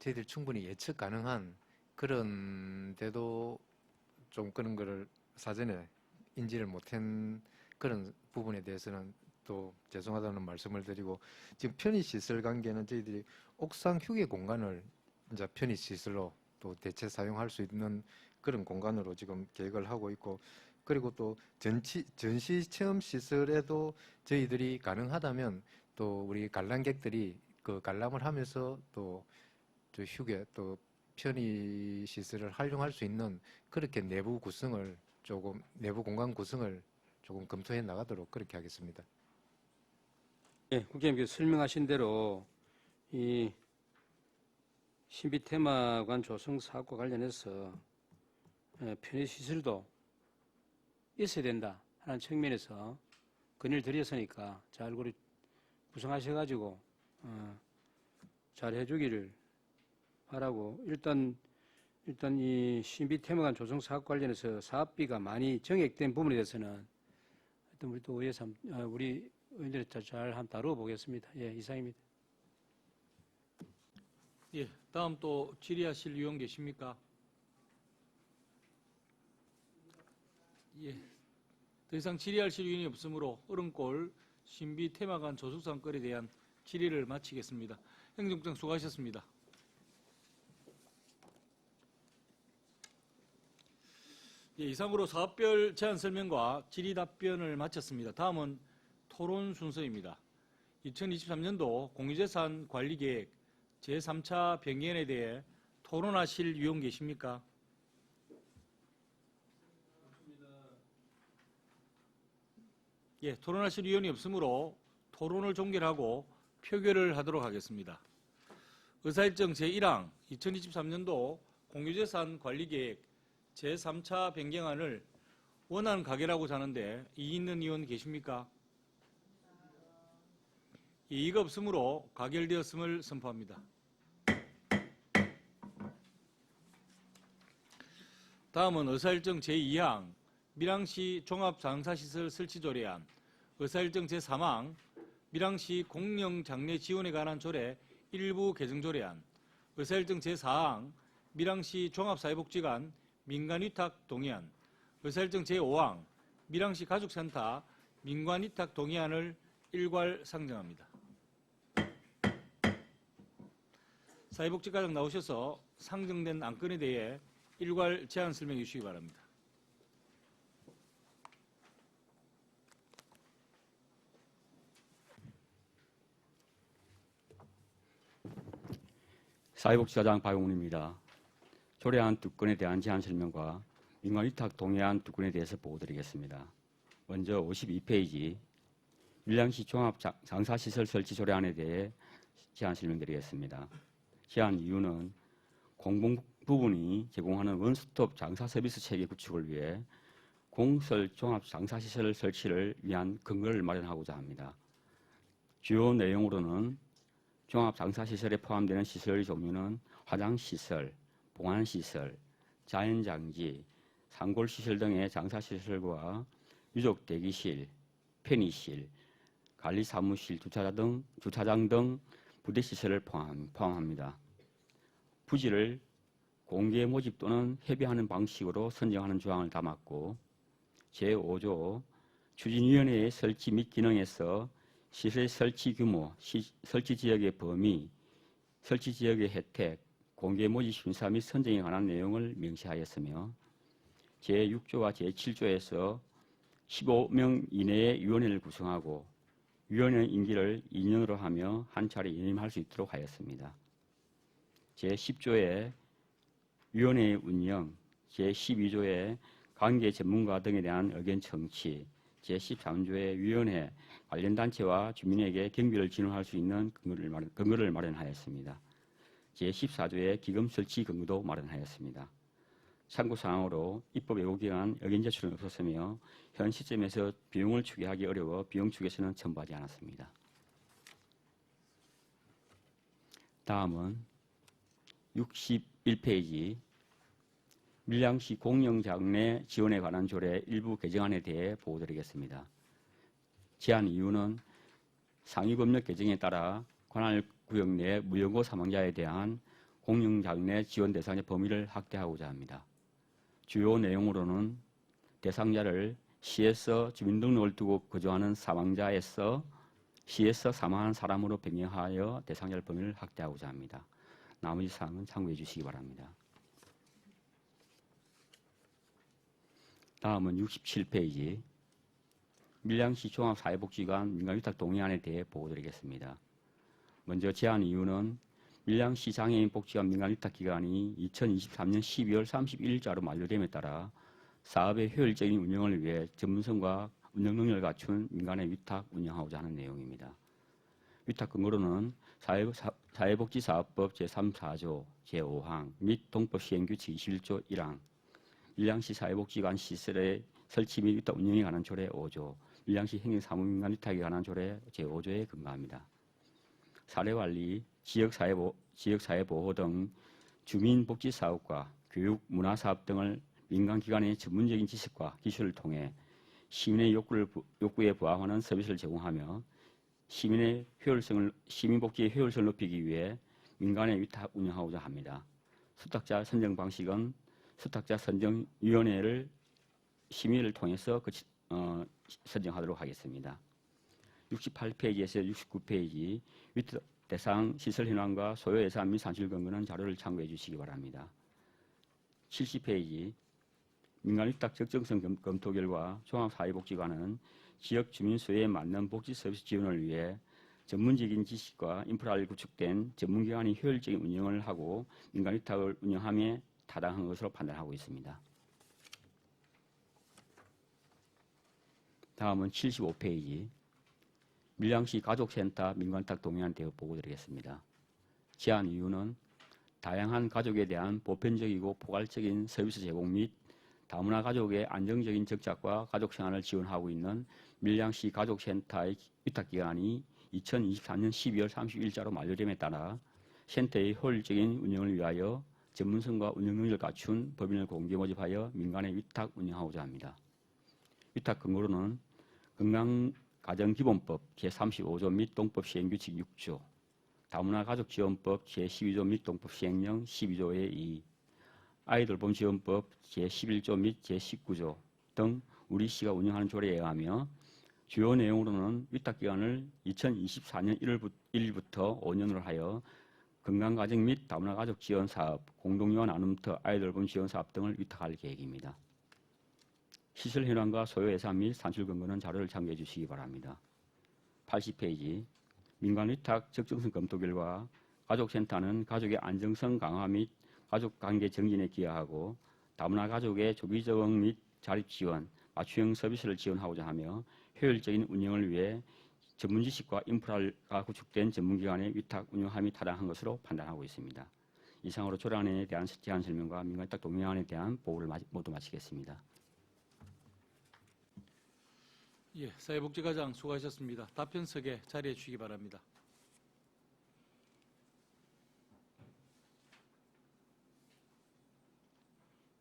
저희들 충분히 예측 가능한 그런데도 좀 그런 거를 사전에 인지를 못한 그런 부분에 대해서는 또 죄송하다는 말씀을 드리고 지금 편의시설 관계는 저희들이 옥상 휴게 공간을 이제 편의시설로 또 대체 사용할 수 있는 그런 공간으로 지금 계획을 하고 있고 그리고 또 전시 체험 시설에도 저희들이 가능하다면 또 우리 관람객들이 그 관람을 하면서 또 휴게 또 편의 시설을 활용할 수 있는 그렇게 내부 공간 구성을 조금 검토해 나가도록 그렇게 하겠습니다. 네, 국장님께서 설명하신 대로 이 신비테마관 조성 사업과 관련해서 편의시설도 있어야 된다 하는 측면에서 건의를 드렸으니까 잘 구성하셔가지고 잘 해주기를 바라고 일단 일단 이 신비 테마관 조성 사업 관련해서 사업비가 많이 정액된 부분에 대해서는 하여튼 우리 또 우리 의원들이 잘 한번 다루어 보겠습니다. 예, 이상입니다. 예, 다음 또 질의하실 의원 계십니까? 예, 더 이상 질의하실 의원이 없으므로 얼음골 신비 테마관 조숙 건에 대한 질의를 마치겠습니다. 행정부장 수고하셨습니다. 예, 이상으로 사업별 제안 설명과 질의 답변을 마쳤습니다. 다음은 토론 순서입니다. 2023년도 공유재산 관리계획 제3차 변경에 대해 토론하실 의원 계십니까? 예, 토론하실 의원이 없으므로 토론을 종결하고 표결을 하도록 하겠습니다. 의사일정 제1항 2023년도 공유재산 관리계획 제3차 변경안을 원안 가결하고자 하는데 이의 있는 의원 계십니까? 이의가 없으므로 가결되었음을 선포합니다. 다음은 의사일정 제2항 밀양시 종합장사시설 설치 조례안, 의사일정 제3항 밀양시 공영장례 지원에 관한 조례 일부 개정 조례안, 의사일정 제4항 밀양시 종합사회복지관 민간위탁 동의안, 의사일정 제5항 밀양시 가족센터 민간위탁 동의안을 일괄 상정합니다. 사회복지과장 나오셔서 상정된 안건에 대해 일괄 제안 설명해 주시기 바랍니다. 사회복지과장 박용훈입니다. 조례안 2건에 대한 제안 설명과 민간위탁 동의안 2건에 대해서 보고드리겠습니다. 먼저 52페이지 밀양시 종합장사시설 설치 조례안에 대해 제안 설명드리겠습니다. 제안 이유는 공공 부분이 제공하는 원스톱 장사 서비스 체계 구축을 위해 공설 종합장사시설 설치를 위한 근거를 마련하고자 합니다. 주요 내용으로는 종합장사시설에 포함되는 시설의 종류는 화장시설, 봉안시설, 자연장지, 상골시설 등의 장사시설과 유족대기실, 편의실, 관리사무실, 주차장 등 부대시설을 포함합니다. 부지를 공개 모집 또는 협의하는 방식으로 선정하는 조항을 담았고 제5조 추진위원회의 설치 및 기능에서 시설 설치 규모, 설치 지역의 범위, 설치 지역의 혜택, 공개 모집 심사 및 선정에 관한 내용을 명시하였으며 제6조와 제7조에서 15명 이내의 위원회를 구성하고 위원회 임기를 2년으로 하며 한 차례 연임할 수 있도록 하였습니다. 제10조에 위원회의 운영, 제12조에 관계 전문가 등에 대한 의견 청취, 제13조에 위원회, 관련 단체와 주민에게 경비를 지원할 수 있는 근거를 마련하였습니다. 제14조에 기금 설치 근거도 마련하였습니다. 참고사항으로 입법 예고기에 관한 의견 제출은 없었으며 현 시점에서 비용을 추계하기 어려워 비용 추계서는 첨부하지 않았습니다. 다음은 61페이지 밀양시 공영장례 지원에 관한 조례 일부 개정안에 대해 보고드리겠습니다. 제안 이유는 상위법령 개정에 따라 관할 구역 내 무연고 사망자에 대한 공영장례 지원 대상의 범위를 확대하고자 합니다. 주요 내용으로는 대상자를 시에서 주민등록을 두고 거주하는 사망자에서 시에서 사망한 사람으로 변경하여 대상자 범위를 확대하고자 합니다. 나머지 사항은 참고해 주시기 바랍니다. 다음은 67페이지 밀양시 종합사회복지관 민간위탁 동의안에 대해 보고드리겠습니다. 먼저 제안 이유는 밀양시 장애인복지관 민간위탁기간이 2023년 12월 31일자로 만료됨에 따라 사업의 효율적인 운영을 위해 전문성과 운영 능력을 갖춘 민간의 위탁 운영하고자 하는 내용입니다. 위탁 근거로는 사회복지사업법 제3, 4조 제5항 및 동법시행규칙 21조 1항, 밀양시 사회복지관 시설의 설치 및 위탁 운영에 관한 조례 5조, 밀양시 행정사무민간 위탁에 관한 조례 제5조에 근거합니다. 사례관리, 지역사회보호 등 주민복지사업과 교육, 문화사업 등을 민간기관의 전문적인 지식과 기술을 통해 시민의 욕구에 부합하는 서비스를 제공하며 시민복지의 효율성을 높이기 위해 민간에 위탁 운영하고자 합니다. 수탁자 선정 방식은 수탁자 선정위원회를 심의를 통해서 선정하도록 하겠습니다. 68페이지에서 69페이지 위탁 대상 시설 현황과 소요 예산 및 산출 근거는 자료를 참고해 주시기 바랍니다. 70페이지 민간 위탁 적정성 검토 결과 종합사회복지관은 지역 주민 수요에 맞는 복지 서비스 지원을 위해 전문적인 지식과 인프라를 구축된 전문기관이 효율적인 운영을 하고 민간 위탁을 운영함에 타당한 것으로 판단하고 있습니다. 다음은 75페이지 밀양시 가족센터 민간위탁 동의안 대응 보고드리겠습니다. 제안 이유는 다양한 가족에 대한 보편적이고 포괄적인 서비스 제공 및 다문화 가족의 안정적인 정착과 가족생활을 지원하고 있는 밀양시 가족센터의 위탁기간이 2024년 12월 31일자로 만료됨에 따라 센터의 효율적인 운영을 위하여 전문성과 운영 능력을 갖춘 법인을 공개 모집하여 민간에 위탁 운영하고자 합니다. 위탁 근거로는 건강가정기본법 제35조 및 동법 시행규칙 6조, 다문화 가족지원법 제12조 및 동법 시행령 12조의 2, 아이돌봄 지원법 제11조 및 제19조 등 우리 시가 운영하는 조례에 의하며 주요 내용으로는 위탁기간을 2024년 1일부터 5년으로 하여 건강가정 및 다문화 가족 지원 사업, 공동유아 나눔터 아이돌봄 지원 사업 등을 위탁할 계획입니다. 시설 현황과 소요 예산 및 산출 근거는 자료를 참고해 주시기 바랍니다. 80페이지 민간 위탁 적정성 검토 결과 가족센터는 가족의 안정성 강화 및 가족관계 정진에 기여하고 다문화 가족의 조기 적응 및 자립 지원, 맞춤형 서비스를 지원하고자 하며 효율적인 운영을 위해 전문 지식과 인프라가 구축된 전문기관의 위탁 운영함이 타당한 것으로 판단하고 있습니다. 이상으로 조례안에 대한 제안 설명과 민간 위탁 동의안에 대한 보고를 모두 마치겠습니다. 예, 사회복지과장 수고하셨습니다. 답변석에 자리해 주시기 바랍니다.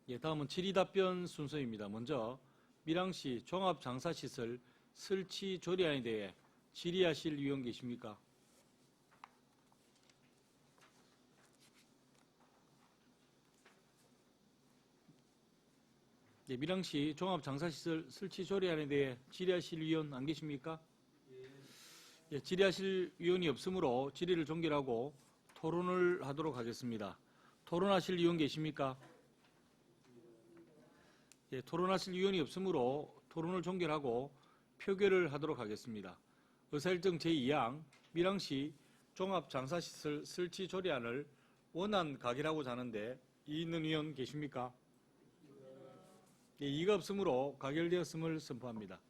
예, 다음은 질의답변 순서입니다. 먼저 밀양시 종합장사시설 설치 조례안에 대해 질의하실 위원 계십니까? 예, 밀양시 종합장사시설 설치 조례안에 대해 질의하실 위원 안 계십니까? 예, 질의하실 위원이 없으므로 질의를 종결하고 토론을 하도록 하겠습니다. 토론하실 위원 계십니까? 예, 토론하실 위원이 없으므로 토론을 종결하고 표결을 하도록 하겠습니다. 의사일정 제2항 밀양시 종합장사시설 설치 조례안을 원안 가결하고자 하는데 이의 있는 위원 계십니까? 예, 이의가 없으므로 가결되었음을 선포합니다.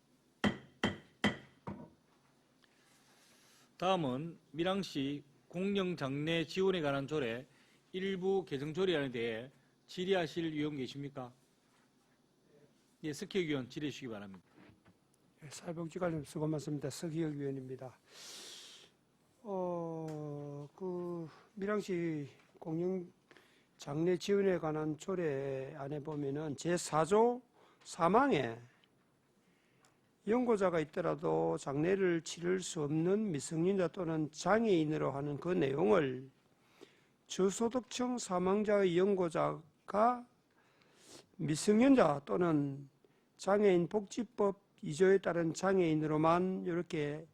다음은 밀양시 공영장례 지원에 관한 조례 일부 개정 조례안에 대해 질의하실 위원 계십니까? 예, 석희혁 위원 질의해 주시기 바랍니다. 사회복지관님 수고 많습니다. 석희혁 위원입니다. 밀양시 공영 장례 지원에 관한 조례 안에 보면은 제4조 3항에 연고자가 있더라도 장례를 치를 수 없는 미성년자 또는 장애인으로 하는 그 내용을 저소득층 사망자의 연고자가 미성년자 또는 장애인 복지법 2조에 따른 장애인으로만 이렇게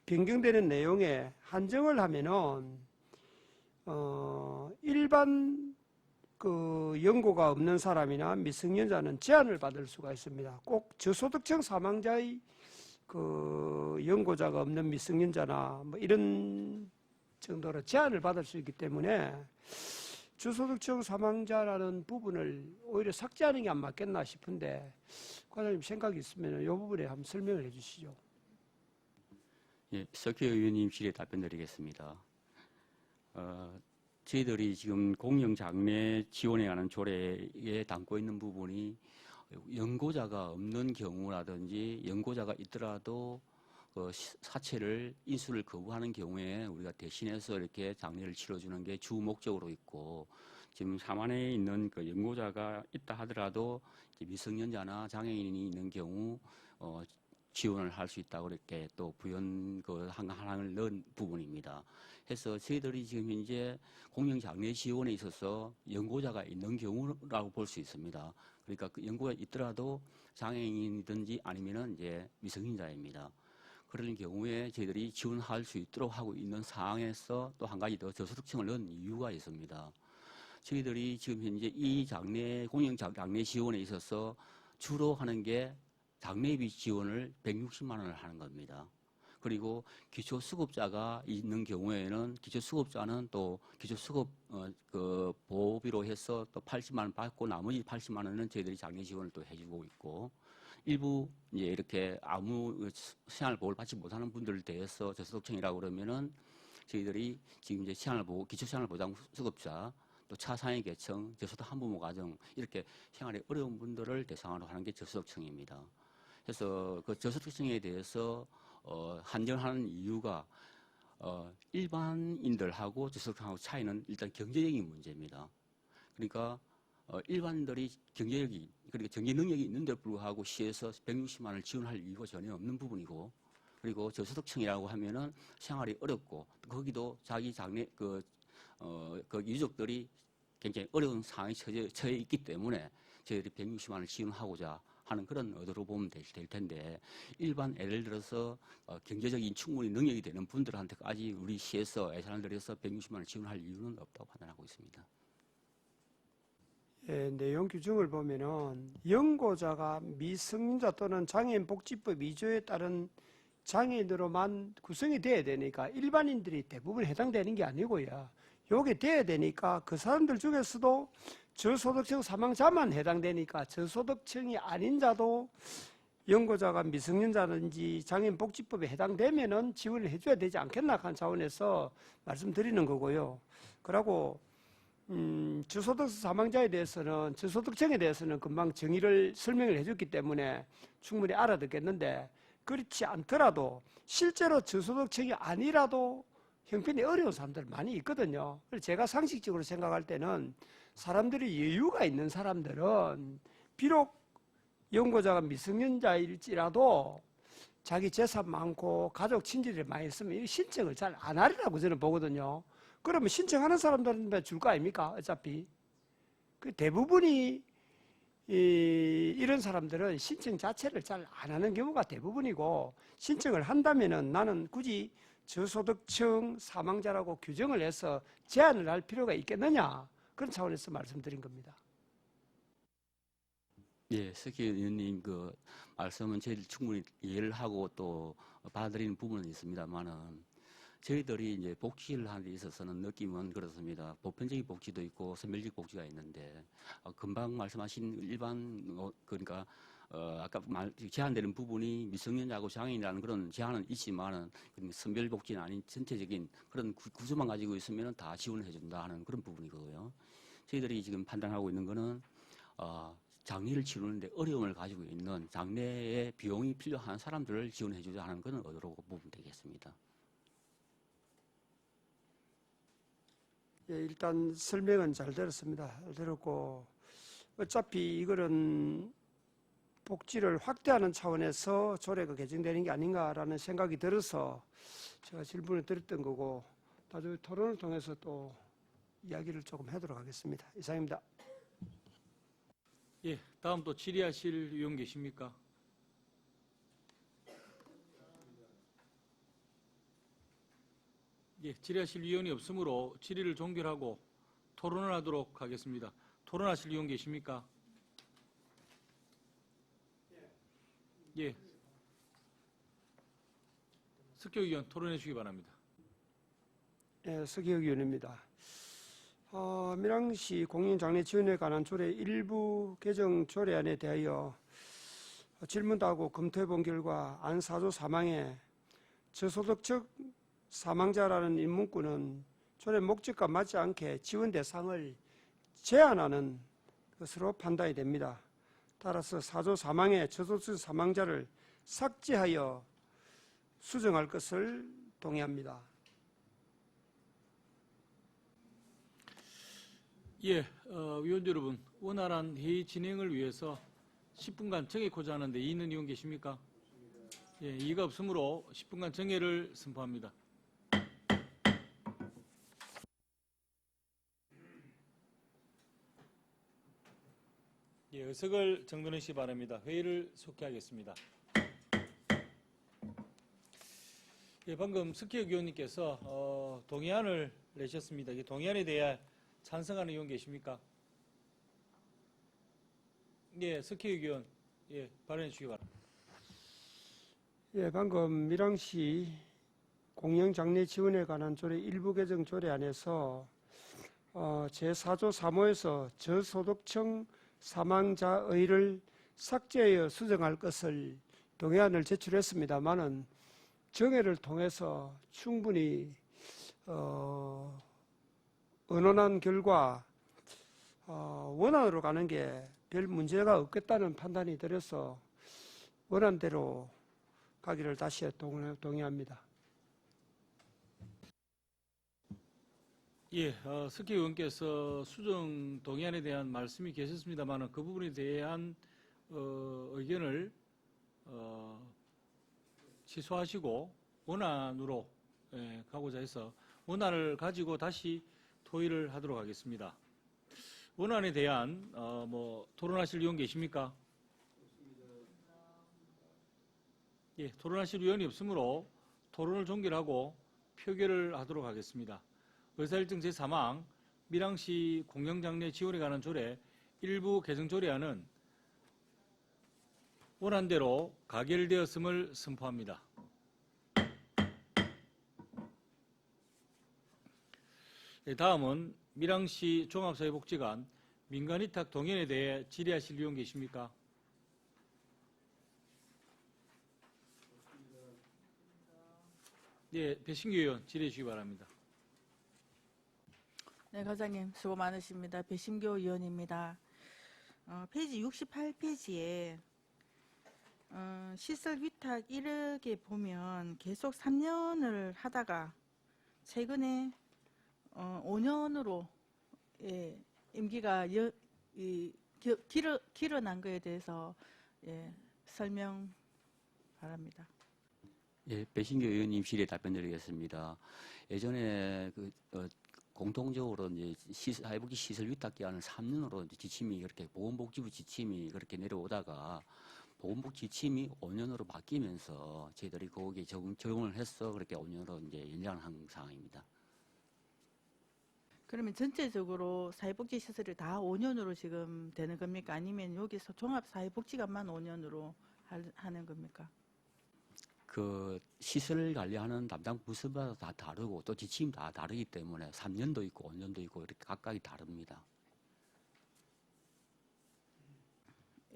변경되는 내용에 한정을 하면은 일반 그 연고가 없는 사람이나 미성년자는 제한을 받을 수가 있습니다. 꼭 저소득층 사망자의 그 연고자가 없는 미성년자나 뭐 이런 정도로 제한을 받을 수 있기 때문에 저소득층 사망자라는 부분을 오히려 삭제하는 게 안 맞겠나 싶은데 과장님 생각이 있으면 이 부분에 한번 설명을 해주시죠. 예, 석희 의원님 질의 답변드리겠습니다. 저희들이 지금 공영장례 지원에 관한 조례에 담고 있는 부분이 연고자가 없는 경우라든지 연고자가 있더라도 사체를 인수를 거부하는 경우에 우리가 대신해서 이렇게 장례를 치러주는 게 주 목적으로 있고 지금 사만에 있는 그 연고자가 있다 하더라도 이제 미성년자나 장애인이 있는 경우 지원을 할 수 있다고 이렇게 또 부연 그 한항을 넣은 부분입니다. 해서 저희들이 지금 현재 공영 장례 지원에 있어서 연고자가 있는 경우라고 볼 수 있습니다. 그러니까 그 연고가 있더라도 장애인이든지 아니면은 이제 미성년자입니다. 그런 경우에 저희들이 지원할 수 있도록 하고 있는 상황에서 또 한 가지 더 저소득층을 넣은 이유가 있습니다. 저희들이 지금 현재 이 공영 장례 지원에 있어서 주로 하는 게 장례비 지원을 160만 원을 하는 겁니다. 그리고 기초수급자가 있는 경우에는 기초수급자는 또 기초수급 그 보호비로 해서 또 80만 원 받고 나머지 80만 원은 저희들이 장례 지원을 또 해주고 있고 일부 이제 이렇게 아무 생활 보호를 받지 못하는 분들에 대해서 저소득층이라고 그러면은 저희들이 지금 이제 기초 생활보장 수급자 또 차상위 계층, 저소득 한부모 가정 이렇게 생활이 어려운 분들을 대상으로 하는 게 저소득층입니다. 그래서 그 저소득층에 대해서 한정하는 이유가 일반인들하고 저소득층하고 차이는 일단 경제적인 문제입니다. 그러니까 일반인들이 경제력이 그러니까 경제 능력이 있는데 불구하고 시에서 160만 원을 지원할 이유가 전혀 없는 부분이고 그리고 저소득층이라고 하면은 생활이 어렵고 거기도 자기 장래 그 유족들이 굉장히 어려운 상황에 처해 있기 때문에 저희들이 160만 원을 지원하고자 하는 그런 의도로 보면 될 텐데 일반 예를 들어서 경제적인 충분히 능력이 되는 분들한테까지 우리 시에서 예산을 들여서 160만 원을 지원할 이유는 없다고 판단하고 있습니다. 예, 내용 규정을 보면은 연고자가 미성년자 또는 장애인 복지법 2조에 따른 장애인으로만 구성이 돼야 되니까 일반인들이 대부분 해당되는 게 아니고요. 요게 돼야 되니까 그 사람들 중에서도 저소득층 사망자만 해당되니까 저소득층이 아닌 자도 연고자가 미성년자든지 장애인 복지법에 해당되면은 지원을 해줘야 되지 않겠나 하는 차원에서 말씀드리는 거고요. 그리고 저소득 사망자에 대해서는 저소득층에 대해서는 금방 정의를 설명을 해줬기 때문에 충분히 알아듣겠는데 그렇지 않더라도 실제로 저소득층이 아니라도 형편이 어려운 사람들 많이 있거든요. 그래서 제가 상식적으로 생각할 때는 사람들이 여유가 있는 사람들은 비록 연고자가 미성년자일지라도 자기 재산 많고 가족 친지들이 많이 있으면 신청을 잘 안 하리라고 저는 보거든요. 그러면 신청하는 사람들한테 줄 거 아닙니까? 어차피. 그 대부분이 이런 사람들은 신청 자체를 잘 안 하는 경우가 대부분이고 신청을 한다면은 나는 굳이 저소득층 사망자라고 규정을 해서 제한을 할 필요가 있겠느냐 그런 차원에서 말씀드린 겁니다. 예, 석희 의원님 그 말씀은 저희들 충분히 이해를 하고 또 받아들이는 부분은 있습니다만은 저희들이 이제 복지를 하는 데 있어서는 느낌은 그렇습니다. 보편적인 복지도 있고 선별적 복지가 있는데 금방 말씀하신 일반 그러니까 아까 제한되는 부분이 미성년자하고 장애인이라는 그런 제한은 있지만은 선별 복지는 아닌 전체적인 그런 구조만 가지고 있으면은 다 지원을 해준다 하는 그런 부분이거든요. 저희들이 지금 판단하고 있는 거는 장례를 치르는데 어려움을 가지고 있는 장례에 비용이 필요한 사람들을 지원해주자 하는 그런 의도로 보면 되겠습니다. 예, 일단 설명은 잘 들었습니다. 잘 들었고 어차피 이거는 복지를 확대하는 차원에서 조례가 개정되는 게 아닌가라는 생각이 들어서 제가 질문을 드렸던 거고 나중에 토론을 통해서 또 이야기를 조금 하도록 하겠습니다. 이상입니다. 예, 다음 또 질의하실 의원 계십니까? 예, 질의하실 의원이 없으므로 질의를 종결하고 토론을 하도록 하겠습니다. 토론하실 의원 계십니까? 예. 석경 의원 토론해 주시기 바랍니다. 예, 서기혁 의원입니다. 밀양시 공영장례 지원에 관한 조례 일부 개정 조례안에 대하여 질문도 하고 검토해 본 결과 안 4조 사망에 저소득층 사망자라는 인문구는 조례 목적과 맞지 않게 지원 대상을 제한하는 것으로 판단이 됩니다. 따라서 4조 사망에 저소득층 사망자를 삭제하여 수정할 것을 동의합니다. 예, 위원 여러분, 원활한 회의 진행을 위해서 10분간 정회코자 하는데 이의는 의원 계십니까? 예, 이의가 없으므로 10분간 정회를 선포합니다. 예, 의석을 정돈하시기 바랍니다. 회의를 속회하겠습니다. 예, 방금 석희혁 의원님께서 동의안을 내셨습니다. 이 동의안에 대해 찬성하는 의원 계십니까? 예, 석희혁 의원, 예, 발언해 주시기 바랍니다. 예, 방금 밀양시 공영장례 지원에 관한 조례 일부 개정 조례안에서 제4조 3호에서 저소득층 사망자의를 삭제하여 수정할 것을 동의안을 제출했습니다마는 정회를 통해서 충분히 의논한 결과 원안으로 가는 게 별 문제가 없겠다는 판단이 들어서 원안대로 가기를 다시 동의합니다. 예, 석희 의원께서 수정 동의안에 대한 말씀이 계셨습니다만 그 부분에 대한 의견을 취소하시고 원안으로 가고자 해서 원안을 가지고 다시 토의를 하도록 하겠습니다. 원안에 대한 토론하실 의원 계십니까? 예, 토론하실 의원이 없으므로 토론을 종결하고 표결을 하도록 하겠습니다. 의사일정 제3항 밀양시 공영장례 지원에 관한 조례 일부 개정 조례안은 원안대로 가결되었음을 선포합니다. 네, 다음은 밀양시 종합사회복지관 민간위탁 동의안에 대해 질의하실 의원 계십니까? 네, 배신규 의원 질의해 주시기 바랍니다. 네, 과장님 수고 많으십니다. 배심교 의원입니다. 페이지 68페이지에 시설 위탁 1억에 보면 계속 3년을 하다가 최근에 5년으로 임기가 길어난 거에 대해서 설명 바랍니다. 예, 배신교 의원님 질의에 답변드리겠습니다. 예전에 공통적으로 이제 사회복지 시설 위탁 기한을 3년으로 지침이 그렇게 보건복지부 지침이 그렇게 내려오다가 보건복지 지침이 5년으로 바뀌면서 저희들이 거기에 적용을 해서 그렇게 5년으로 이제 연장한 상황입니다. 그러면 전체적으로 사회복지 시설이 다 5년으로 지금 되는 겁니까? 아니면 여기서 종합사회복지관만 5년으로 하는 겁니까? 그 시설 관리하는 담당 부서마다 다 다르고 또 지침이 다 다르기 때문에 3년도 있고 5년도 있고 이렇게 각각이 다릅니다.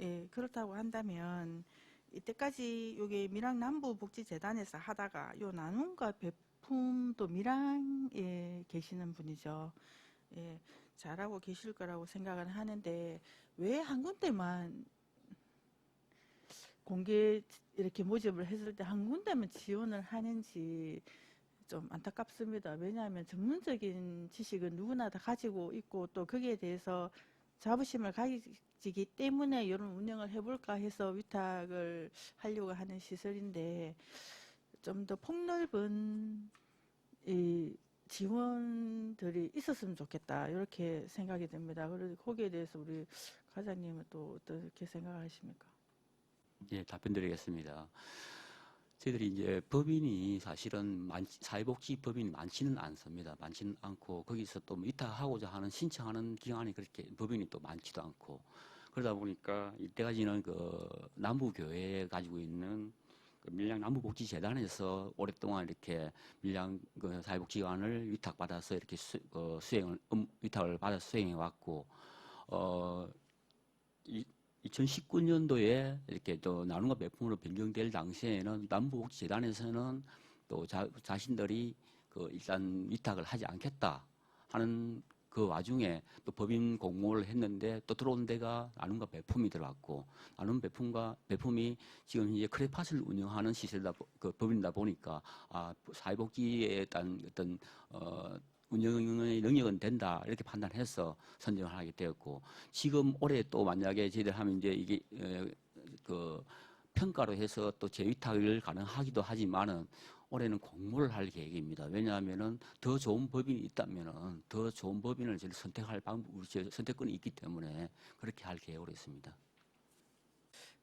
예, 그렇다고 한다면 이때까지 여기 밀양 남부복지재단에서 하다가 요 나눔과 배품도 밀양에 계시는 분이죠. 예, 잘하고 계실 거라고 생각은 하는데 왜 한 군데만 공개 이렇게 모집을 했을 때 한 군데만 지원을 하는지 좀 안타깝습니다. 왜냐하면 전문적인 지식은 누구나 다 가지고 있고 또 거기에 대해서 자부심을 가지기 때문에 이런 운영을 해볼까 해서 위탁을 하려고 하는 시설인데 좀 더 폭넓은 이 지원들이 있었으면 좋겠다 이렇게 생각이 됩니다. 그래서 거기에 대해서 우리 과장님은 또 어떻게 생각하십니까? 예, 답변드리겠습니다. 저희들이 이제 법인이 사실은 사회복지 법인이 많지는 않습니다. 많지는 않고 거기서 또 위탁하고자 하는 신청하는 기관이 그렇게 법인이 또 많지도 않고 그러다 보니까 이때까지는 그 남부교회에 가지고 있는 그 밀양 남부복지재단에서 오랫동안 이렇게 밀양 그 사회복지관을 위탁받아서 이렇게 위탁을 받아서 수행해 왔고 2019년도에 이렇게 또 나눔과 배품으로 변경될 당시에는 남부복지재단에서는 또 자신들이 그 일단 위탁을 하지 않겠다 하는 그 와중에 또 법인 공모를 했는데 또 들어온 데가 나눔과 배품이 들어왔고 나눔 배품과 배품이 지금 이제 크레팟을 운영하는 시설이다 그 법인이다 보니까 사회복지에 대한 어떤 운영의 능력은 된다 이렇게 판단해서 선정을 하게 되었고 지금 올해 또 만약에 저희들 하면 이제 이게 그 평가로 해서 또 재위탁을 가능하기도 하지만은 올해는 공모를 할 계획입니다. 왜냐하면은 더 좋은 법인이 있다면은 더 좋은 법인을 저희 선택할 선택권이 있기 때문에 그렇게 할 계획으로 있습니다.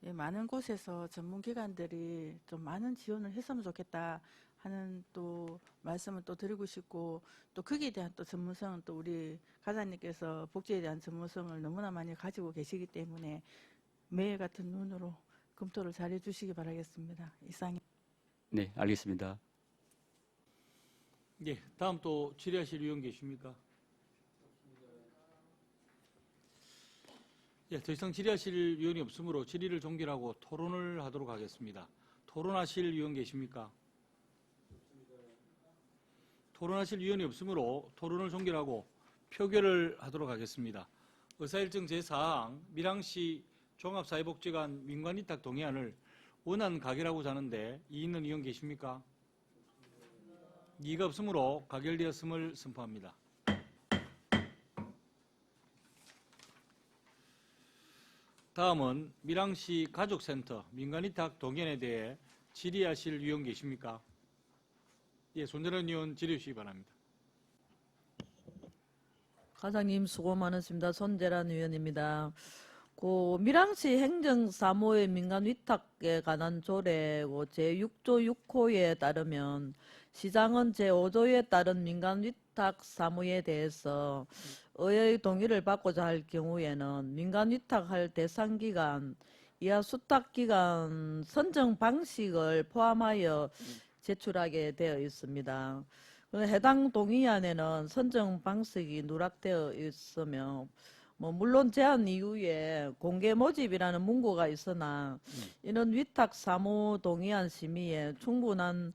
예, 많은 곳에서 전문기관들이 좀 많은 지원을 했으면 좋겠다 하는 또 말씀을 또 드리고 싶고 또 거기에 대한 또 전문성은 또 우리 과장님께서 복지에 대한 전문성을 너무나 많이 가지고 계시기 때문에 매일 같은 눈으로 검토를 잘 해주시기 바라겠습니다. 이상입니다. 네, 알겠습니다. 예, 다음 또 질의하실 의원 계십니까? 예, 더 이상 질의하실 의원이 없으므로 질의를 종결하고 토론을 하도록 하겠습니다. 토론하실 의원 계십니까? 토론하실 의원이 없으므로 토론을 종결하고 표결을 하도록 하겠습니다. 의사일정 제4항 밀양시 종합사회복지관 민관위탁 동의안을 원안 가결하고자 하는데 이의 있는 의원 계십니까? 이의가 없으므로 가결되었음을 선포합니다. 다음은 밀양시 가족센터 민간위탁 동의안에 대해 질의하실 의원 계십니까? 예, 손전원 의원 질의해 주시기 바랍니다. 과장님 수고 많으십니다. 손재란 의원입니다. 그 밀양시 행정사무의 민간 위탁에 관한 조례고 제6조 6호에 따르면 시장은 제5조에 따른 민간 위탁 사무에 대해서 의회의 동의를 받고자 할 경우에는 민간 위탁할 대상 기간, 이하 수탁 기간 선정 방식을 포함하여 제출하게 되어 있습니다. 해당 동의안에는 선정 방식이 누락되어 있으며 물론 제안 이후에 공개 모집이라는 문구가 있으나 이는 위탁 사무 동의안 심의에 충분한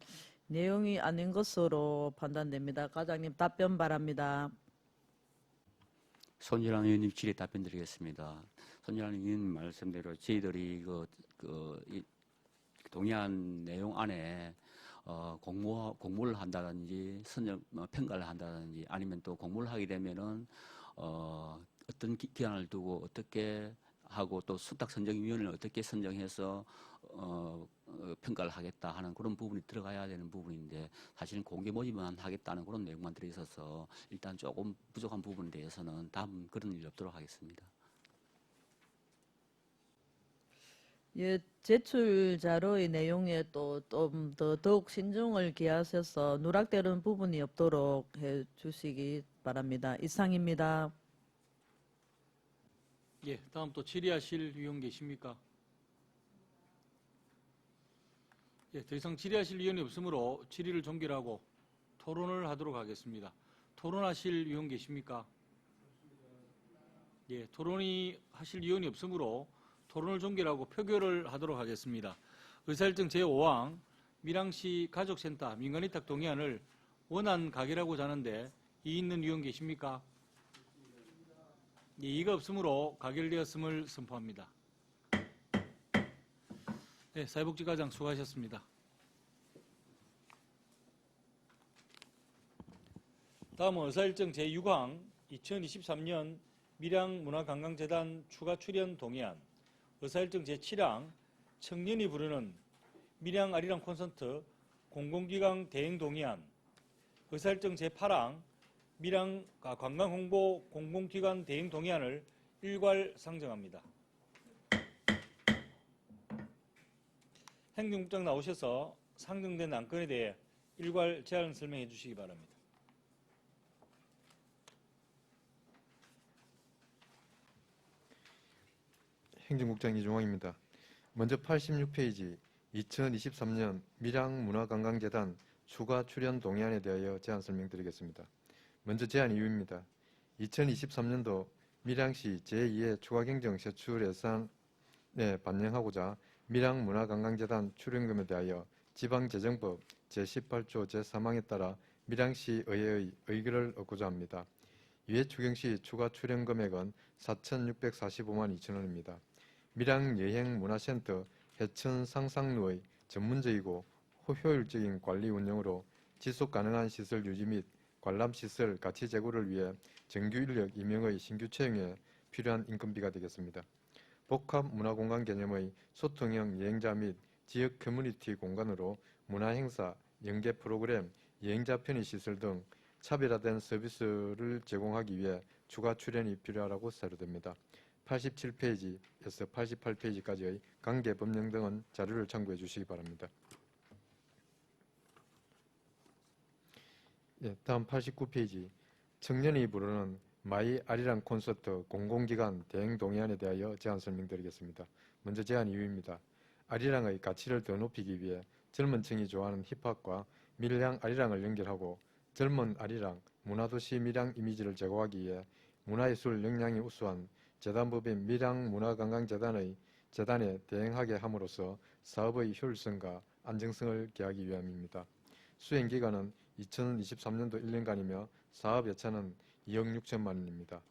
내용이 아닌 것으로 판단됩니다. 과장님 답변 바랍니다. 손진환 의원님 질의 답변 드리겠습니다. 손진환 의원님 말씀대로 저희들이 이 동의안 내용 안에 공모를 한다든지 선정 평가를 한다든지 아니면 또 공모를 하게 되면은 어떤 기간을 두고 어떻게 하고 또 수탁 선정위원회를 어떻게 선정해서 평가를 하겠다 하는 그런 부분이 들어가야 되는 부분인데 사실은 공개 모집만 하겠다는 그런 내용만 들어있어서 일단 조금 부족한 부분에 대해서는 다음 그런 일이 없도록 하겠습니다. 예, 제출 자료의 내용에 또 좀 더욱 신중을 기하셔서 누락되는 부분이 없도록 해 주시기 바랍니다. 이상입니다. 예, 다음 또 질의하실 의원 계십니까? 예, 더 이상 질의하실 의원이 없으므로 질의를 종결하고 토론을 하도록 하겠습니다. 토론하실 의원 계십니까? 예, 토론이 하실 의원이 없으므로 토론을 종결하고 표결을 하도록 하겠습니다. 의사일정 제5항 밀양시 가족센터 민간위탁 동의안을 원안 가결하고자 하는데 이의 있는 의원 계십니까? 예, 이의가 없으므로 가결되었음을 선포합니다. 네, 사회복지과장 수고하셨습니다. 다음은 의사일정 제6항 2023년 밀양문화관광재단 추가 출연 동의안, 의사일정 제7항 청년이 부르는 밀양 아리랑 콘서트 공공기관 대행 동의안, 의사일정 제8항 밀양 관광홍보 공공기관 대행 동의안을 일괄 상정합니다. 행정국장 나오셔서 상정된 안건에 대해 일괄 제안 설명해 주시기 바랍니다. 행정국장 이종황입니다. 먼저 86페이지 2023년 밀양문화관광재단 추가 출연 동의안에 대하여 제안 설명드리겠습니다. 먼저 제안 이유입니다. 2023년도 밀양시 제2의 추가경정 세출 예산에 반영하고자 밀양문화관광재단 출연금에 대하여 지방재정법 제18조 제3항에 따라 밀양시 의회의 의결을 얻고자 합니다. 이에 추경 시 추가 출연 금액은 4,645만 2천 원입니다. 밀양여행문화센터 해천 상상루의 전문적이고 효율적인 관리 운영으로 지속 가능한 시설 유지 및 관람시설 가치 제고를 위해 정규 인력 임용의 신규 채용에 필요한 인건비가 되겠습니다. 복합 문화공간 개념의 소통형 여행자 및 지역 커뮤니티 공간으로 문화행사, 연계 프로그램, 여행자 편의시설 등 차별화된 서비스를 제공하기 위해 추가 출연이 필요하다고 사료됩니다. 87페이지에서 88페이지까지의 관계 법령 등은 자료를 참고해 주시기 바랍니다. 다음 89페이지 청년이 부르는 마이 아리랑 콘서트 공공기관 대행 동의안에 대하여 제안 설명드리겠습니다. 먼저 제안 이유입니다. 아리랑의 가치를 더 높이기 위해 젊은 층이 좋아하는 힙합과 밀양 아리랑을 연결하고 젊은 아리랑, 문화도시 밀양 이미지를 제고하기 위해 문화예술 역량이 우수한 재단법인 밀양문화관광재단에 대행하게 함으로써 사업의 효율성과 안정성을 기하기 위함입니다. 수행기간은 2023년도 1년간이며 사업 예산은 2억 6천만 원입니다.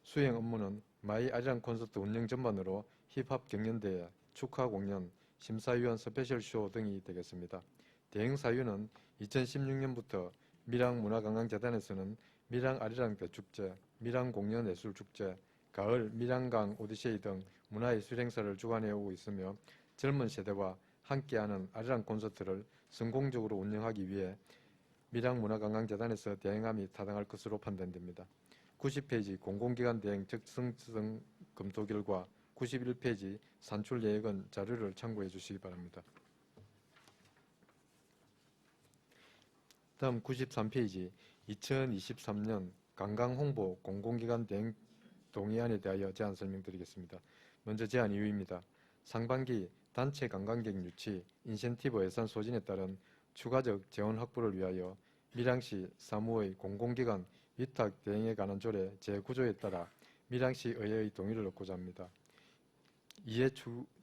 수행 업무는 마이 아리랑 콘서트 운영 전반으로 힙합 경연대회, 축하 공연, 심사위원 스페셜쇼 등이 되겠습니다. 대행 사유는 2016년부터 밀양문화관광재단에서는 밀양 아리랑 대축제, 밀양 공연예술축제, 가을 밀양강 오디세이 등 문화예술 행사를 주관해 오고 있으며 젊은 세대와 함께하는 아리랑 콘서트를 성공적으로 운영하기 위해 밀양문화관광재단에서 대행함이 타당할 것으로 판단됩니다. 90페이지 공공기관 대행 적성성 검토 결과 91페이지 산출 예액은 자료를 참고해 주시기 바랍니다. 다음 93페이지 2023년 관광홍보 공공기관 대행 동의안에 대하여 제안 설명드리겠습니다. 먼저 제안 이유입니다. 상반기 단체 관광객 유치, 인센티브 예산 소진에 따른 추가적 재원 확보를 위하여 밀양시 사무의 공공기관 위탁 대행에 관한 조례 제9조에 따라 밀양시 의회의 동의를 얻고자 합니다. 이에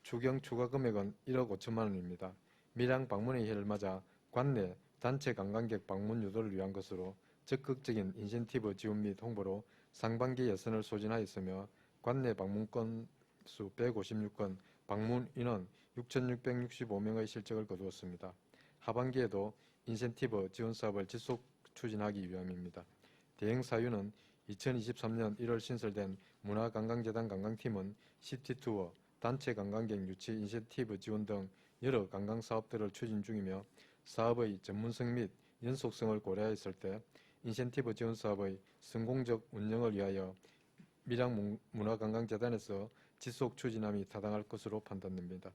추경 추가 금액은 1억 5천만 원입니다. 밀양 방문의 해를 맞아 관내 단체 관광객 방문 유도를 위한 것으로 적극적인 인센티브 지원 및 홍보로 상반기 예산을 소진하였으며 관내 방문건 수 156건, 방문 인원 6,665명의 실적을 거두었습니다. 하반기에도 인센티브 지원 사업을 지속 추진하기 위함입니다. 대행 사유는 2023년 1월 신설된 문화관광재단 관광팀은 시티투어, 단체 관광객 유치 인센티브 지원 등 여러 관광사업들을 추진 중이며 사업의 전문성 및 연속성을 고려했을 때 인센티브 지원 사업의 성공적 운영을 위하여 밀양문화관광재단에서 지속 추진함이 타당할 것으로 판단됩니다.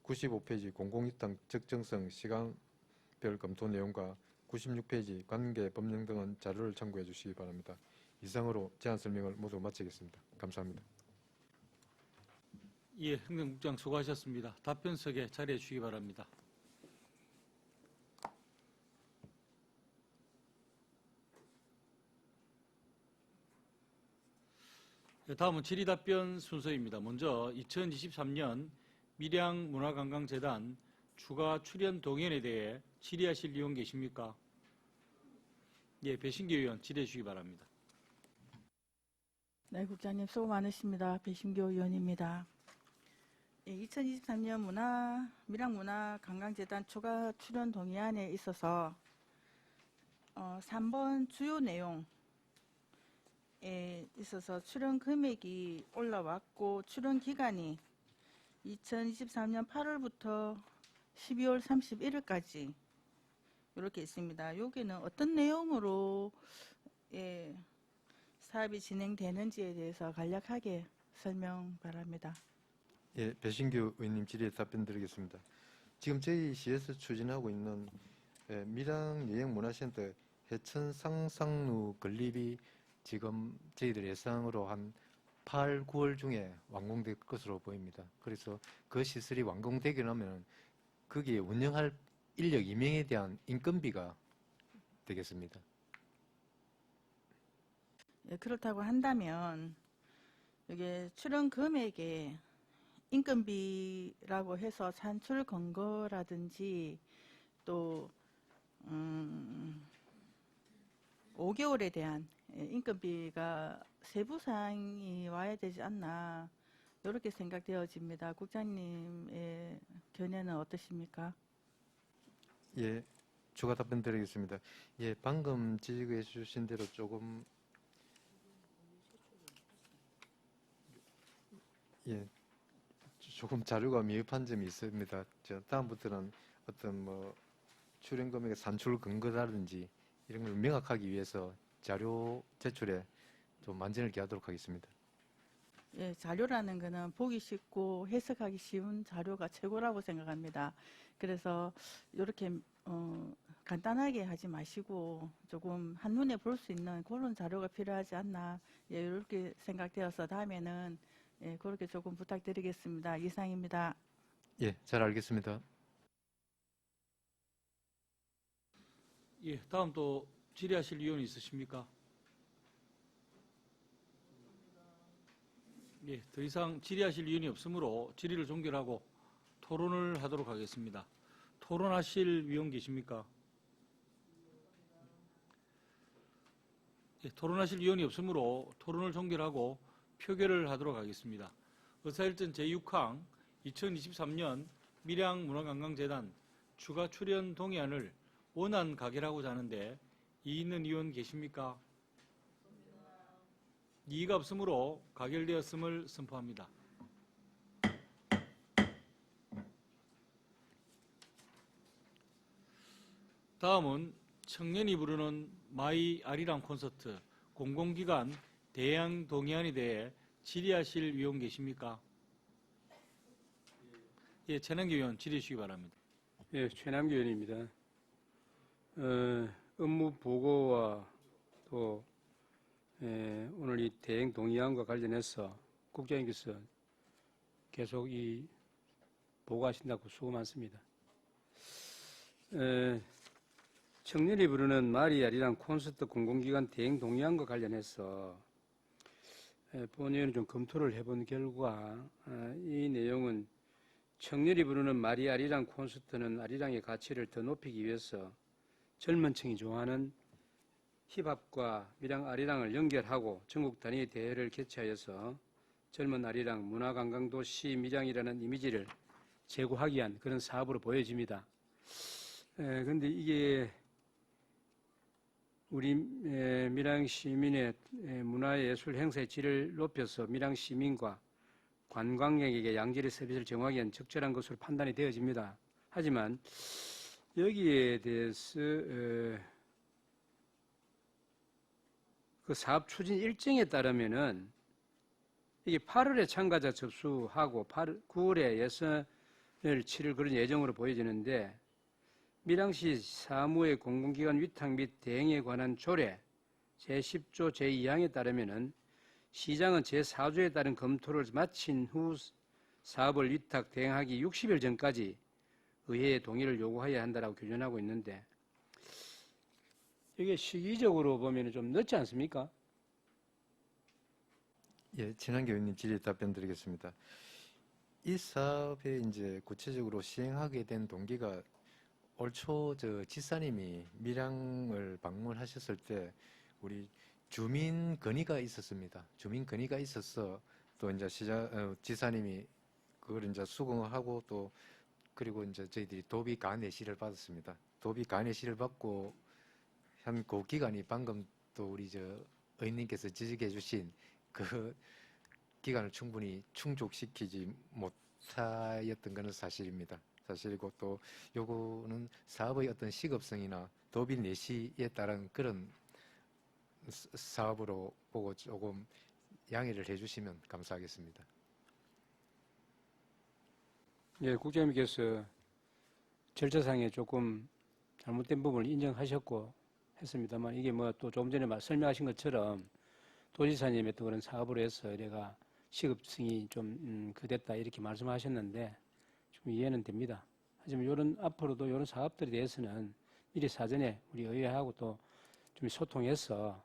95페이지 공공위탁 적정성 시간별 검토 내용과 96페이지 관계 법령 등은 자료를 참고해 주시기 바랍니다. 이상으로 제안 설명을 모두 마치겠습니다. 감사합니다. 예, 행정국장 수고하셨습니다. 답변석에 자리해 주시기 바랍니다. 다음은 질의답변 순서입니다. 먼저 2023년 밀양문화관광재단 추가 출연 동의안에 대해 질의하실 의원 계십니까? 예, 배신기 의원 질의해 주시기 바랍니다. 네, 국장님 수고 많으십니다. 배신교 의원입니다. 2023년 밀양문화관광재단 추가 출연 동의안에 있어서 3번 주요 내용에 있어서 출연 금액이 올라왔고 출연 기간이 2023년 8월부터 12월 31일까지 이렇게 있습니다. 여기는 어떤 내용으로 사업이 진행되는지에 대해서 간략하게 설명 바랍니다. 예, 배신규 의원님 질의에 답변드리겠습니다. 지금 저희 시에서 추진하고 있는 밀양여행문화센터 해천 상상루 건립이 지금 저희들 예상으로 한 8, 9월 중에 완공될 것으로 보입니다. 그래서 그 시설이 완공되게 나면 거기에 운영할 인력 임용에 대한 인건비가 되겠습니다. 예, 그렇다고 한다면 이게 출연 금액에 인건비라고 해서 산출 근거라든지 또 5개월에 대한 인건비가 세부사항이 와야 되지 않나 이렇게 생각되어집니다. 국장님의 견해는 어떠십니까? 예, 추가 답변 드리겠습니다. 예, 방금 지적해 주신 대로 조금 예, 조금 자료가 미흡한 점이 있습니다. 다음부터는 어떤 뭐 출연 금액의 산출 근거라든지 이런 걸 명확하기 위해서 자료 제출에 좀 만전을 기하도록 하겠습니다. 예, 자료라는 거는 보기 쉽고 해석하기 쉬운 자료가 최고라고 생각합니다. 그래서 이렇게 간단하게 하지 마시고 조금 한눈에 볼 수 있는 그런 자료가 필요하지 않나, 예, 이렇게 생각되어서 다음에는 예, 그렇게 조금 부탁드리겠습니다. 이상입니다. 예, 잘 알겠습니다. 예, 다음 또 질의하실 위원이 있으십니까? 예, 더 이상 질의하실 위원이 없으므로 질의를 종결하고 토론을 하도록 하겠습니다. 토론하실 위원 계십니까? 예, 토론하실 위원이 없으므로 토론을 종결하고 표결을 하도록 하겠습니다. 의사일전 제6항 2023년 밀양문화관광재단 추가 출연 동의안을 원안 가결하고자 하는데 이의 있는 의원 계십니까? 이의가 없으므로 가결되었음을 선포합니다. 다음은 청년이 부르는 마이 아리랑 콘서트 공공기관 대행 동의안에 대해 질의하실 위원 계십니까? 예, 최남기 의원 질의해 주시기 바랍니다. 예, 최남기 의원입니다. 업무 보고와 또 오늘 이 대행 동의안과 관련해서 국장님께서 계속 이 보고하신다고 수고 많습니다. 청년이 부르는 마리 아리랑 콘서트 공공기관 대행 동의안과 관련해서 본의원이 좀 검토를 해본 결과 이 내용은 청년이 부르는 마리 아리랑 콘서트는 아리랑의 가치를 더 높이기 위해서 젊은 층이 좋아하는 힙합과 밀양 아리랑을 연결하고 전국 단위 대회를 개최하여서 젊은 아리랑 문화관광도시 밀양이라는 이미지를 제고하기 위한 그런 사업으로 보여집니다. 그런데 이게 우리 밀양 시민의 문화예술 행사의 질을 높여서 밀양 시민과 관광객에게 양질의 서비스를 제공하기 위한 적절한 것으로 판단이 되어집니다. 하지만 여기에 대해서 그 사업 추진 일정에 따르면은 이게 8월에 참가자 접수하고 9월에 예선을 치를 그런 예정으로 보여지는데 밀양시 사무의 공공기관 위탁 및 대행에 관한 조례 제10조 제2항에 따르면은 시장은 제4조에 따른 검토를 마친 후 사업을 위탁 대행하기 60일 전까지 의회의 동의를 요구해야 한다라고 규정하고 있는데 이게 시기적으로 보면 좀 늦지 않습니까? 예, 친한교 의원님 질의 답변 드리겠습니다. 이 사업에 이제 구체적으로 시행하게 된 동기가 올 초 지사님이 밀양을 방문하셨을 때 우리 주민 건의가 있었습니다. 주민 건의가 있어서 또 이제 지사님이 그걸 이제 수긍하고 또 그리고 이제 저희들이 도비 간회시를 받았습니다. 도비 간회시를 받고 한 그 기간이 방금 또 우리 의원님께서 지적해 주신 그 기간을 충분히 충족시키지 못하였던 것은 사실입니다. 사실이고 또 요거는 사업의 어떤 시급성이나 도비 내시에 따른 그런 사업으로 보고 조금 양해를 해주시면 감사하겠습니다. 예, 국장님께서 절차상에 조금 잘못된 부분을 인정하셨고 했습니다만 이게 뭐 또 조금 전에 설명하신 것처럼 도지사님의 또 그런 사업으로 해서 내가 시급성이 좀 그됐다 이렇게 말씀하셨는데 좀 이해는 됩니다. 하지만 이런 앞으로도 이런 사업들에 대해서는 미리 사전에 우리 의회하고 또 좀 소통해서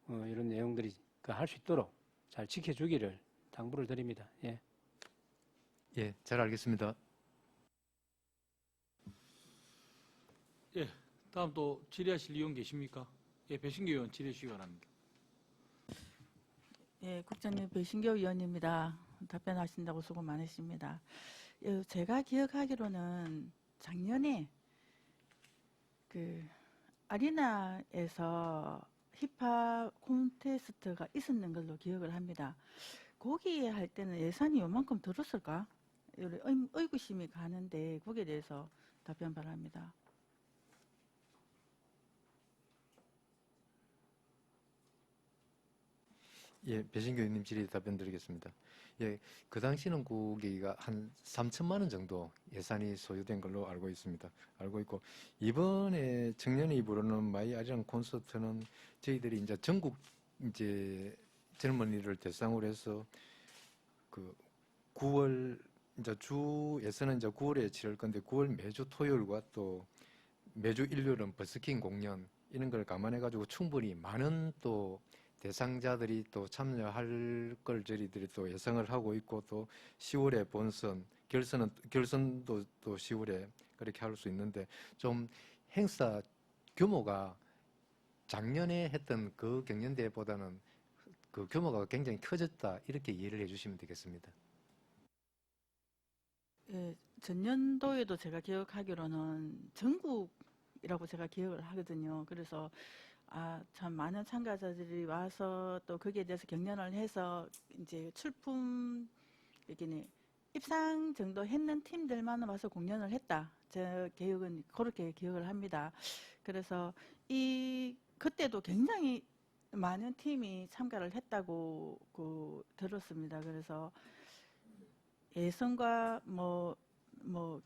이런 내용들이 할 수 있도록 잘 지켜주기를 당부를 드립니다. 예. 예, 잘 알겠습니다. 예, 다음 또 질의하실 의원 계십니까? 예, 배신교 의원 질의해 주시기 바랍니다. 예, 국장님 배신교 의원입니다. 답변하신다고 수고 많으십니다. 예, 제가 기억하기로는 작년에 그 아리나에서 힙합 콘테스트가 있었는 걸로 기억을 합니다. 거기에 할 때는 예산이 요만큼 들었을까? 의구심이 가는데 거기에 대해서 답변 바랍니다. 예, 배신교 의원님 질의 답변 드리겠습니다. 예, 그 당시는 거기가 한 3천만 원 정도 예산이 소요된 걸로 알고 있습니다. 알고 있고, 이번에 청년이 부르는 마이 아리랑 콘서트는 저희들이 이제 전국 이제 젊은이를 대상으로 해서 그 9월 이제 주 예선은 이제 9월에 치를 건데 9월 매주 토요일과 또 매주 일요일은 버스킹 공연 이런 걸 감안해 가지고 충분히 많은 또 대상자들이 또 참여할 걸 저희들이 또 예상을 하고 있고, 또 10월에 본선, 결선도 또 10월에 그렇게 할 수 있는데, 좀 행사 규모가 작년에 했던 그 경연대회보다는 그 규모가 굉장히 커졌다, 이렇게 이해를 해주시면 되겠습니다. 예, 전년도에도 제가 기억하기로는 전국이라고 제가 기억을 하거든요. 그래서 참 많은 참가자들이 와서 또 거기에 대해서 경연을 해서 이제 출품 이렇게 입상 정도 했는 팀들만 와서 공연을 했다. 제 기억은 그렇게 기억을 합니다. 그래서 그때도 굉장히 많은 팀이 참가를 했다고 들었습니다. 그래서 예선과 뭐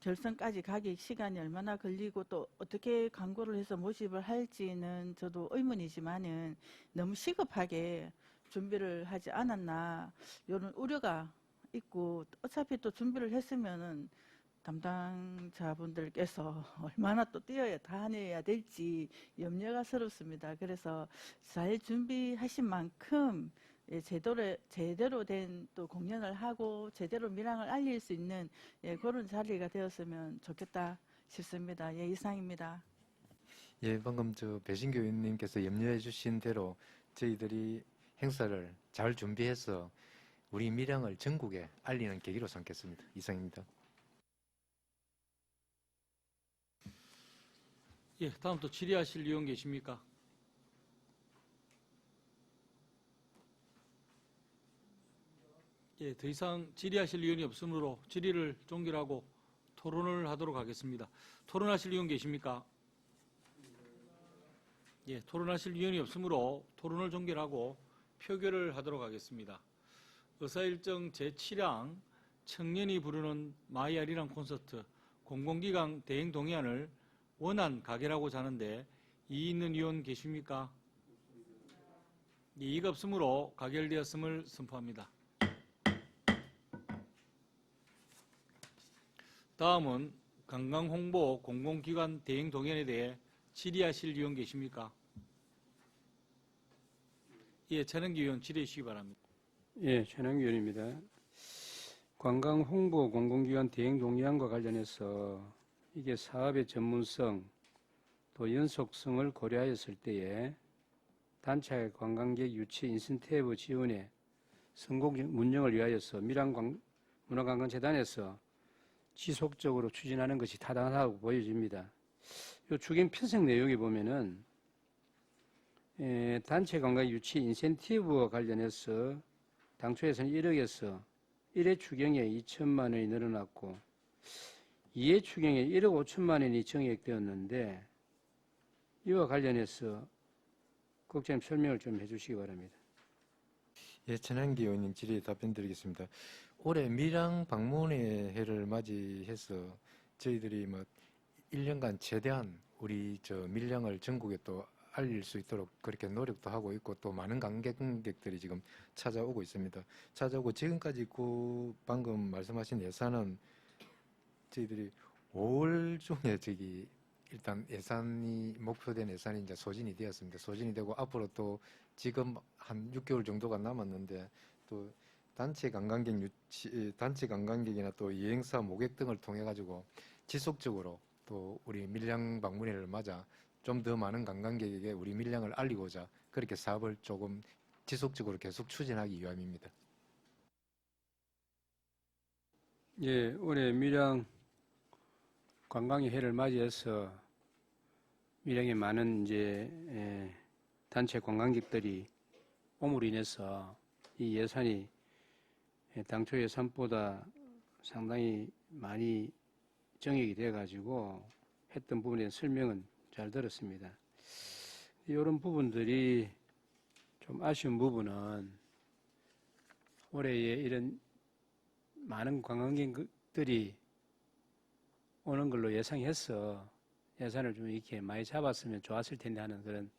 결선까지 가기 시간이 얼마나 걸리고 또 어떻게 광고를 해서 모집을 할지는 저도 의문이지만은 너무 시급하게 준비를 하지 않았나 이런 우려가 있고, 어차피 또 준비를 했으면은 담당자분들께서 얼마나 또 다녀야 될지 염려가 스럽습니다. 그래서 잘 준비하신 만큼 제대로 된 또 공연을 하고 제대로 밀양을 알릴 수 있는 그런 자리가 되었으면 좋겠다 싶습니다. 예, 이상입니다. 예, 방금 저 배신교 의원님께서 염려해 주신 대로 저희들이 행사를 잘 준비해서 우리 밀양을 전국에 알리는 계기로 삼겠습니다. 이상입니다. 예, 다음 또 질의하실 의원 계십니까? 예, 더 이상 질의하실 의원이 없으므로 질의를 종결하고 토론을 하도록 하겠습니다. 토론하실 의원 계십니까? 예, 토론하실 의원이 없으므로 토론을 종결하고 표결을 하도록 하겠습니다. 의사일정 제7항 청년이 부르는 마이 아리랑 콘서트 공공기관 대행 동의안을 원안 가결하고자 하는데 이의 있는 의원 계십니까? 예, 이의가 없으므로 가결되었음을 선포합니다. 다음은 관광홍보 공공기관 대행 동의안에 대해 질의하실 의원 계십니까? 예, 전영기 의원 질의해 주시기 바랍니다. 예, 최능기 의원입니다. 관광 홍보 공공기관 대행 동의안과 관련해서 이게 사업의 전문성 또 연속성을 고려하였을 때에 단체 관광객 유치 인센티브 지원의 성공 운영을 위하여서 밀양문화관광재단에서 지속적으로 추진하는 것이 타당하다고 보여집니다. 이 추경 편성 내용에 보면은 단체 관광 유치 인센티브와 관련해서 당초에서는 1억에서 1회 추경에 2천만 원이 늘어났고 2회 추경에 1억 5천만 원이 정액되었는데 이와 관련해서 국장님 설명을 좀 해주시기 바랍니다. 예, 전환기 의원님 질의에 답변드리겠습니다. 올해 밀양 방문의 해를 맞이해서 저희들이 1년간 최대한 우리 밀양을 전국에 또 알릴 수 있도록 그렇게 노력도 하고 있고, 또 많은 관광객들이 지금 찾아오고 있습니다. 찾아오고 지금까지 방금 말씀하신 예산은 저희들이 5월 중에 일단 목표된 예산이 이제 소진이 되었습니다. 소진이 되고 앞으로 또 지금 한 6개월 정도가 남았는데, 또 단체 관광객이나 또 여행사 모객 등을 통해 가지고 지속적으로 또 우리 밀양 방문회를 맞아 좀 더 많은 관광객에게 우리 밀양을 알리고자 그렇게 사업을 조금 지속적으로 계속 추진하기 위함입니다. 예, 올해 밀양 관광의 해를 맞이해서 밀양에 많은 이제 단체 관광객들이 옴으로 인해서 이 예산이 당초 예산보다 상당히 많이 정액이 돼가지고 했던 부분에 대한 설명은 잘 들었습니다. 이런 부분들이 좀 아쉬운 부분은 올해에 이런 많은 관광객들이 오는 걸로 예상해서 예산을 좀 이렇게 많이 잡았으면 좋았을 텐데 하는 그런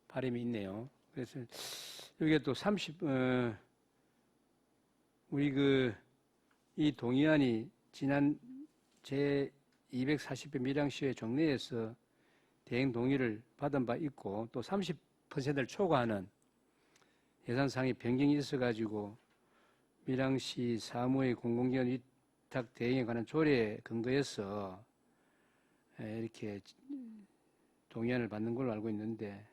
바람이 있네요. 그래서 여기에 또 우리 이 동의안이 지난 제 240회 밀양시의 종례에서 대행 동의를 받은 바 있고 또 30%를 초과하는 예산상의 변경이 있어가지고 밀양시 사무의 공공기관 위탁 대행에 관한 조례에 근거해서 이렇게 동의안을 받는 걸로 알고 있는데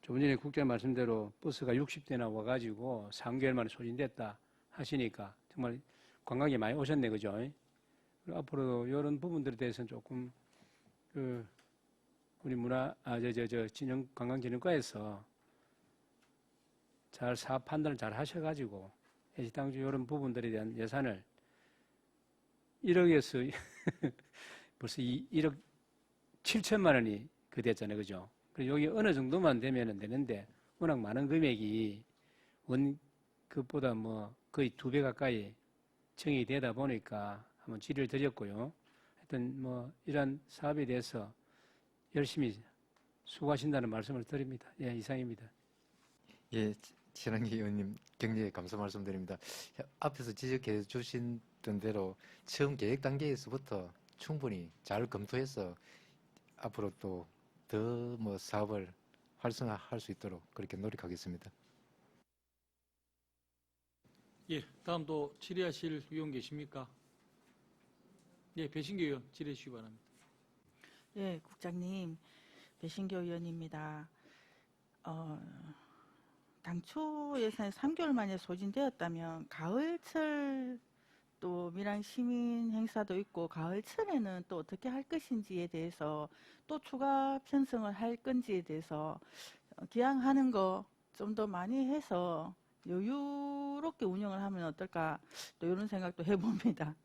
조금 전에 국장님 말씀대로 버스가 60대나 와가지고 3개월 만에 소진됐다 하시니까 정말 관광객이 많이 오셨네, 그죠? 그리고 앞으로도 이런 부분들에 대해서는 조금 우리 관광진흥과에서 잘 사업 판단을 잘 하셔가지고 애시당초 이런 부분들에 대한 예산을 1억에서 벌써 1억 7천만 원이 됐잖아요, 그죠? 그리고 여기 어느 정도만 되면 되는데 워낙 많은 금액이 그것보다 뭐 거의 2배 가까이 청이 되다 보니까 한번 질의를 드렸고요. 하여튼 뭐 이런 사업에 대해서 열심히 수고하신다는 말씀을 드립니다. 예, 이상입니다. 예, 신한기 의원님 격려의 감사 말씀드립니다. 앞에서 지적해 주신 대로 처음 계획 단계에서부터 충분히 잘 검토해서 앞으로 또 더 뭐 사업을 활성화할 수 있도록 그렇게 노력하겠습니다. 예, 다음 또 질의하실 의원 계십니까? 예, 배신교 의원 질의해 주시기 바랍니다. 예, 국장님, 배신교 의원입니다. 당초 예산이 3개월 만에 소진되었다면 가을철 또 밀양 시민 행사도 있고 가을철에는 또 어떻게 할 것인지에 대해서 또 추가 편성을 할 건지에 대해서 기왕하는 거 좀 더 많이 해서 여유롭게 운영을 하면 어떨까 또 이런 생각도 해봅니다.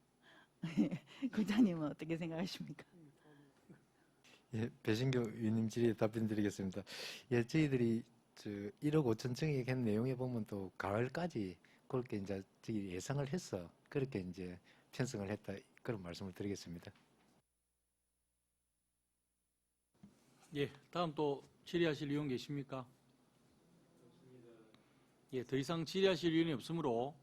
국장님은 어떻게 생각하십니까? 예, 배신교 의원님 질의에 답변드리겠습니다. 예, 저희들이 1억 5천 정액 한 내용에 보면 또 가을까지 그렇게 이제 저희 예상을 해서 그렇게 이제 편성을 했다 그런 말씀을 드리겠습니다. 예, 다음 또 질의하실 의원 계십니까? 예, 더 이상 질의하실 의원이 없으므로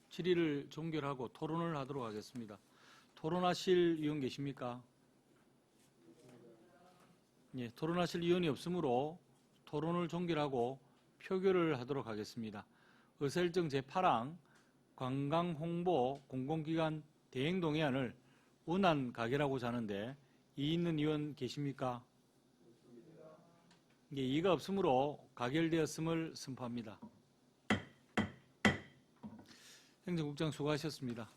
질의를 종결하고 토론을 하도록 하겠습니다. 토론하실 의원 계십니까? 예, 토론하실 의원이 없으므로 토론을 종결하고 표결을 하도록 하겠습니다. 의사일정 제8항 관광홍보 공공기관 대행동의안을 원안 가결하고자 하는데 이의 있는 의원 계십니까? 예, 이의가 없으므로 가결되었음을 선포합니다. 행정국장 수고하셨습니다.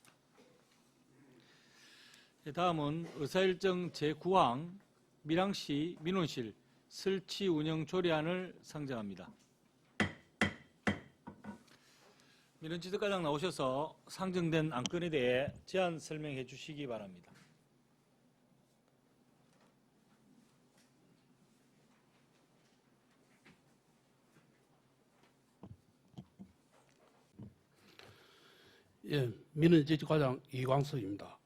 예, 다음은 의사일정 제9항 밀양시 민원실 설치 운영 조례안을 상정합니다. 민원지도과장 나오셔서 상정된 안건에 대해 제안 설명해 주시기 바랍니다. 예, 민원지도과장 이광석입니다.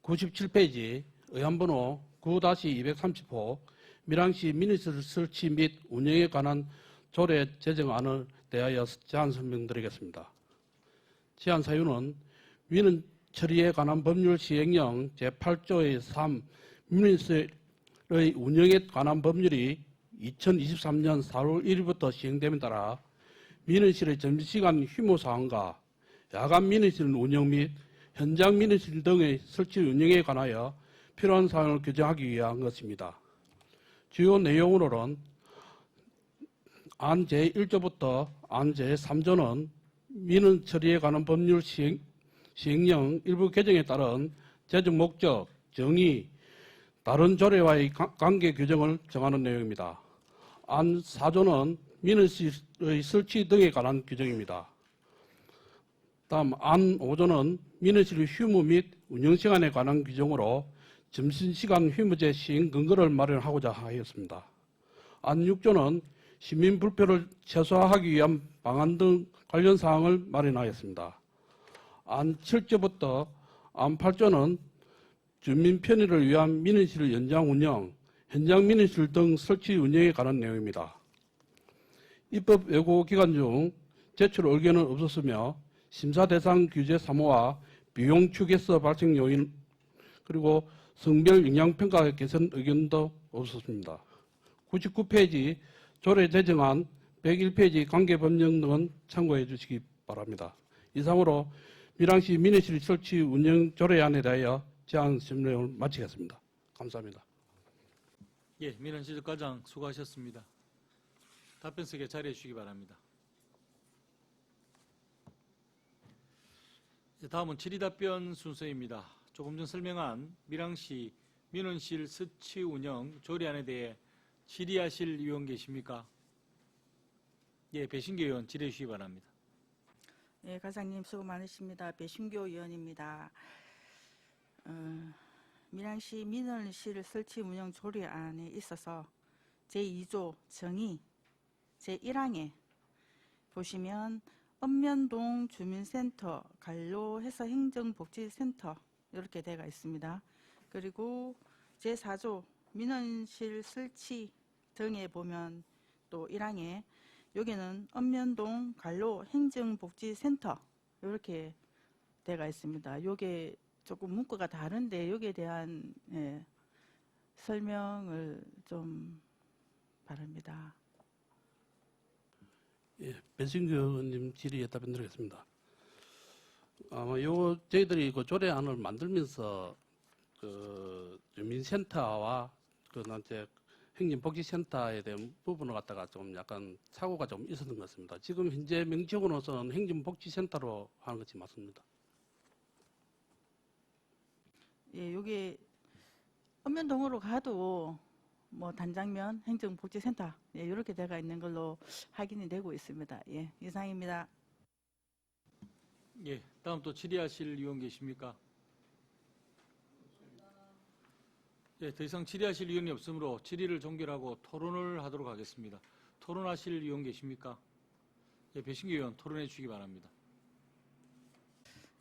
97페이지 의안번호 9-230호 밀양시 민원실 설치 및 운영에 관한 조례 제정안을 대하여 제안 설명드리겠습니다. 제안 사유는 민원 처리에 관한 법률 시행령 제8조의 3 민원실의 운영에 관한 법률이 2023년 4월 1일부터 시행됨에 따라 민원실의 점심시간 휴무사항과 야간 민원실 운영 및 현장 민원실 등의 설치 운영에 관하여 필요한 사항을 규정하기 위한 것입니다. 주요 내용으로는 안 제1조부터 안 제3조는 민원 처리에 관한 법률 시행령 일부 개정에 따른 재정 목적, 정의 다른 조례와의 관계 규정을 정하는 내용입니다. 안 4조는 민원실의 설치 등에 관한 규정입니다. 다음 안 5조는 민원실 휴무 및 운영 시간에 관한 규정으로 점심시간 휴무제 시행 근거를 마련하고자 하였습니다. 안 6조는 시민 불편을 최소화하기 위한 방안 등 관련 사항을 마련하였습니다. 안 7조부터 안 8조는 주민 편의를 위한 민원실 연장 운영, 현장 민원실 등 설치 운영에 관한 내용입니다. 입법 예고 기간 중 제출 의견은 없었으며 심사 대상 규제 3호와 비용 추계서 발생 요인 그리고 성별 영향평가 개선 의견도 없었습니다. 99페이지 조례 제정안 101페이지 관계 법령 등은 참고해 주시기 바랍니다. 이상으로 밀양시 민원실 설치 운영 조례안에 대하여 제안 설명을 마치겠습니다. 감사합니다. 예, 민원실 과장 수고하셨습니다. 답변석에 자리해 주시기 바랍니다. 다음은 질의답변 순서입니다. 조금 전 설명한 밀양시 민원실 설치 운영 조례안에 대해 질의하실 의원 계십니까? 예, 배신교 의원 질의해 주시기 바랍니다. 예, 과장님 수고 많으십니다. 배신교 의원입니다. 밀양시 민원실 설치 운영 조례안에 있어서 제2조 정의 제1항에 보시면 읍면동 주민센터 관로해서 행정복지센터 이렇게 되어 있습니다. 그리고 제4조 민원실 설치 등에 보면 또 1항에 여기는 읍면동 관로 행정복지센터 이렇게 되어 있습니다. 요게 조금 문구가 다른데 여기에 대한 설명을 좀 바랍니다. 예, 배신규 의원님 질의에 답변드리겠습니다. 아마 저희들이 그 조례안을 만들면서 그 주민센터와 그 이제 행정복지센터에 대한 부분을 갖다가 좀 약간 착오가 좀 있었던 것 같습니다. 지금 현재 명칭으로서는 행정복지센터로 하는 것이 맞습니다. 예, 여기 읍면동으로 가도 뭐 단장면 행정복지센터 예, 이렇게 되어 있는 걸로 확인이 되고 있습니다. 예, 이상입니다. 예, 다음 또 질의하실 의원 계십니까? 예, 더 이상 질의하실 의원이 없으므로 질의를 종결하고 토론을 하도록 하겠습니다. 토론하실 의원 계십니까? 예, 배신교 의원 토론해 주시기 바랍니다.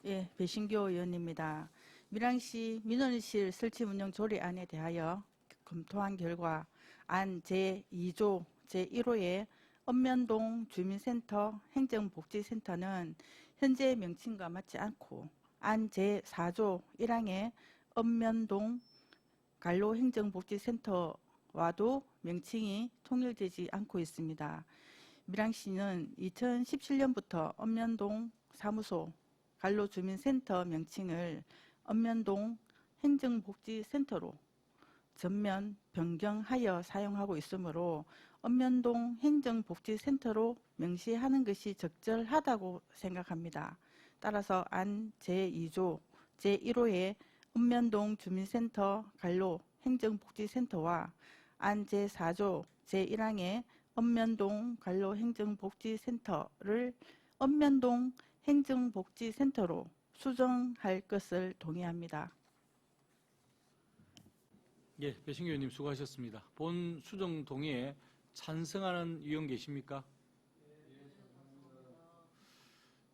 예, 배신교 의원입니다. 밀양시 민원실 설치 운영 조례안에 대하여 검토한 결과 안 제2조 제1호의 읍면동 주민센터 행정복지센터는 현재 명칭과 맞지 않고 안 제4조 1항의 읍면동 관로행정복지센터와도 명칭이 통일되지 않고 있습니다. 밀양시는 2017년부터 읍면동 사무소 관로주민센터 명칭을 읍면동 행정복지센터로 전면 변경하여 사용하고 있으므로 읍면동 행정복지센터로 명시하는 것이 적절하다고 생각합니다. 따라서 안 제2조 제1호의 읍면동 주민센터 관로 행정복지센터와 안 제4조 제1항의 읍면동 관로 행정복지센터를 읍면동 행정복지센터로 수정할 것을 동의합니다. 예, 배신교 의원님 수고하셨습니다. 본 수정 동의에 찬성하는 의원 계십니까?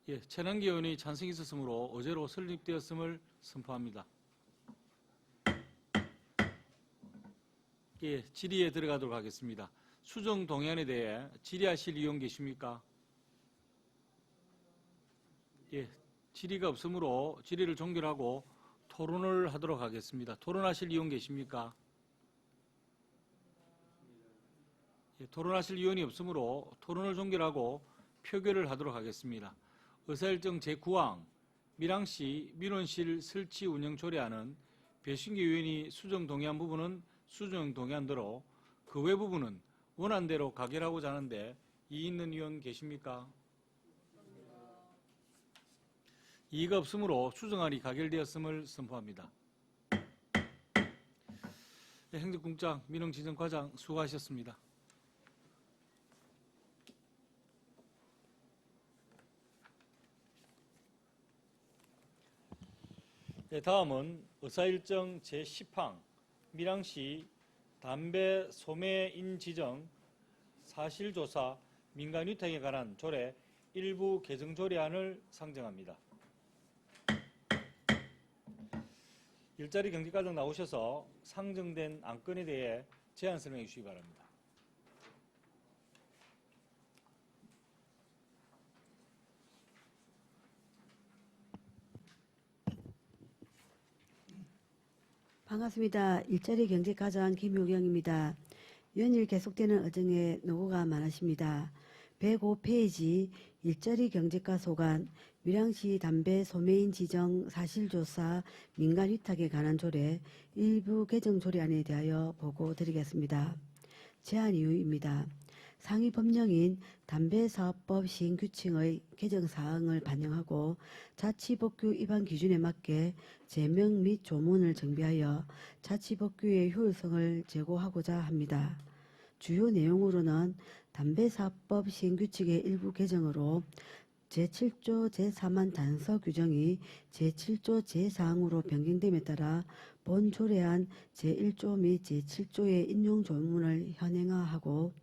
예, 최남기 의원이 찬성이 있었으므로 어제로 설립되었음을 선포합니다. 예, 질의에 들어가도록 하겠습니다. 수정 동의안에 대해 질의하실 의원 계십니까? 예, 질의가 없으므로 질의를 종결하고 토론을 하도록 하겠습니다. 토론하실 의원 계십니까? 예, 토론하실 의원이 없으므로 토론을 종결하고 표결을 하도록 하겠습니다. 의사일정 제9항 밀양시 민원실 설치 운영 조례안은 배신기 의원이 수정 동의한 부분은 수정 동의한 대로 그 외 부분은 원안대로 가결하고자 하는데 이의 있는 의원 계십니까? 이의가 없으므로 수정안이 가결되었음을 선포합니다. 네, 행정국장 민흥지정과장 수고하셨습니다. 네, 다음은 의사일정 제10항 밀양시 담배 소매인 지정 사실조사 민간위탁에 관한 조례 일부 개정 조례안을 상정합니다. 일자리 경제과정 나오셔서 상정된 안건에 대해 제안 설명해 주시기 바랍니다. 반갑습니다. 일자리 경제과장 김효경입니다. 연일 계속되는 어정에 노고가 많으십니다. 105페이지 일자리 경제과 소관 밀양시 담배 소매인 지정 사실조사 민간위탁에 관한 조례 일부 개정 조례안에 대하여 보고드리겠습니다. 제안 이유입니다. 상위 법령인 담배사업법 시행규칙의 개정사항을 반영하고 자치법규 위반 기준에 맞게 제명 및 조문을 정비하여 자치법규의 효율성을 제고하고자 합니다. 주요 내용으로는 담배사업법 시행규칙의 일부 개정으로 제7조 제4만 단서 규정이 제7조 제4항으로 변경됨에 따라 본 조례안 제1조 및 제7조의 인용 조문을 현행화하고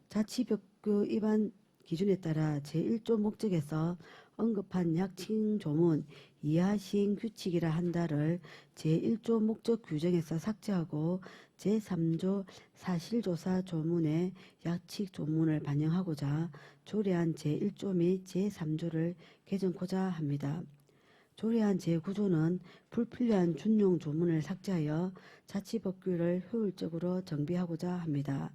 자치법규 위반 기준에 따라 제1조 목적에서 언급한 약칭 조문 이하 시행 규칙이라 한다를 제1조 목적 규정에서 삭제하고 제3조 사실조사 조문에 약칙 조문을 반영하고자 조례안 제1조 및 제3조를 개정코자 합니다. 조례안 제9조는 불필요한 준용 조문을 삭제하여 자치법규를 효율적으로 정비하고자 합니다.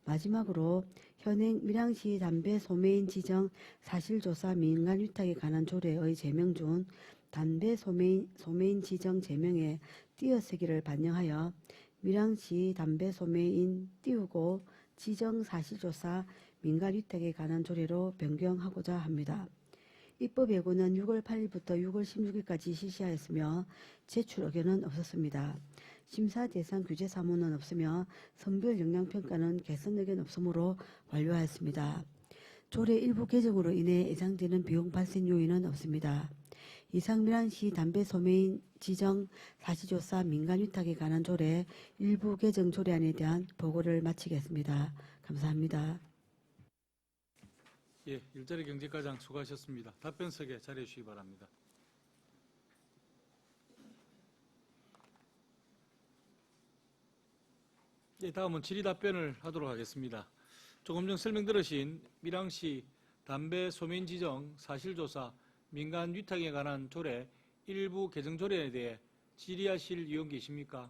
마지막으로 현행 밀양시 담배 소매인 지정 사실조사 민간위탁에 관한 조례의 제명 중 담배 소매인 지정 제명에 띄어쓰기를 반영하여 밀양시 담배 소매인 띄우고 지정 사실조사 민간위탁에 관한 조례로 변경하고자 합니다. 입법 예고는 6월 8일부터 6월 16일까지 실시하였으며 제출 의견은 없었습니다. 심사 대상 규제 사무는 없으며 선별 영향평가는 개선 의견 없으므로 완료하였습니다. 조례 일부 개정으로 인해 예상되는 비용 발생 요인은 없습니다. 이상 밀양시 담배 소매인 지정 사실조사 민간위탁에 관한 조례 일부 개정 조례안에 대한 보고를 마치겠습니다. 감사합니다. 예, 일자리 경제과장 수고하셨습니다. 답변석에 자리해 주시기 바랍니다. 예, 다음은 질의 답변을 하도록 하겠습니다. 조금 전 설명 들으신 밀양시 담배 소매인 지정 사실조사 민간 위탁에 관한 조례 일부 개정 조례에 대해 질의하실 의원 계십니까?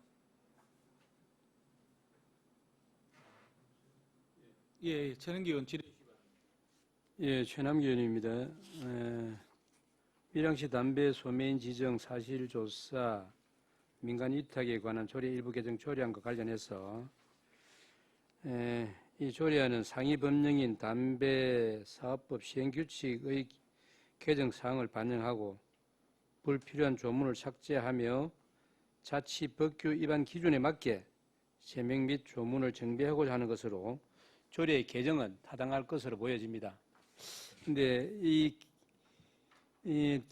예, 최남기 의원 질의 주시기 바랍니다. 예, 최남기 의원입니다. 밀양시 담배 소매인 지정 사실조사 민간 위탁에 관한 조례 일부 개정 조례안과 관련해서 이 조례안은 상위 법령인 담배사업법 시행규칙의 개정 사항을 반영하고 불필요한 조문을 삭제하며 자치법규 위반 기준에 맞게 제명 및 조문을 정비하고자 하는 것으로 조례의 개정은 타당할 것으로 보여집니다. 그런데 이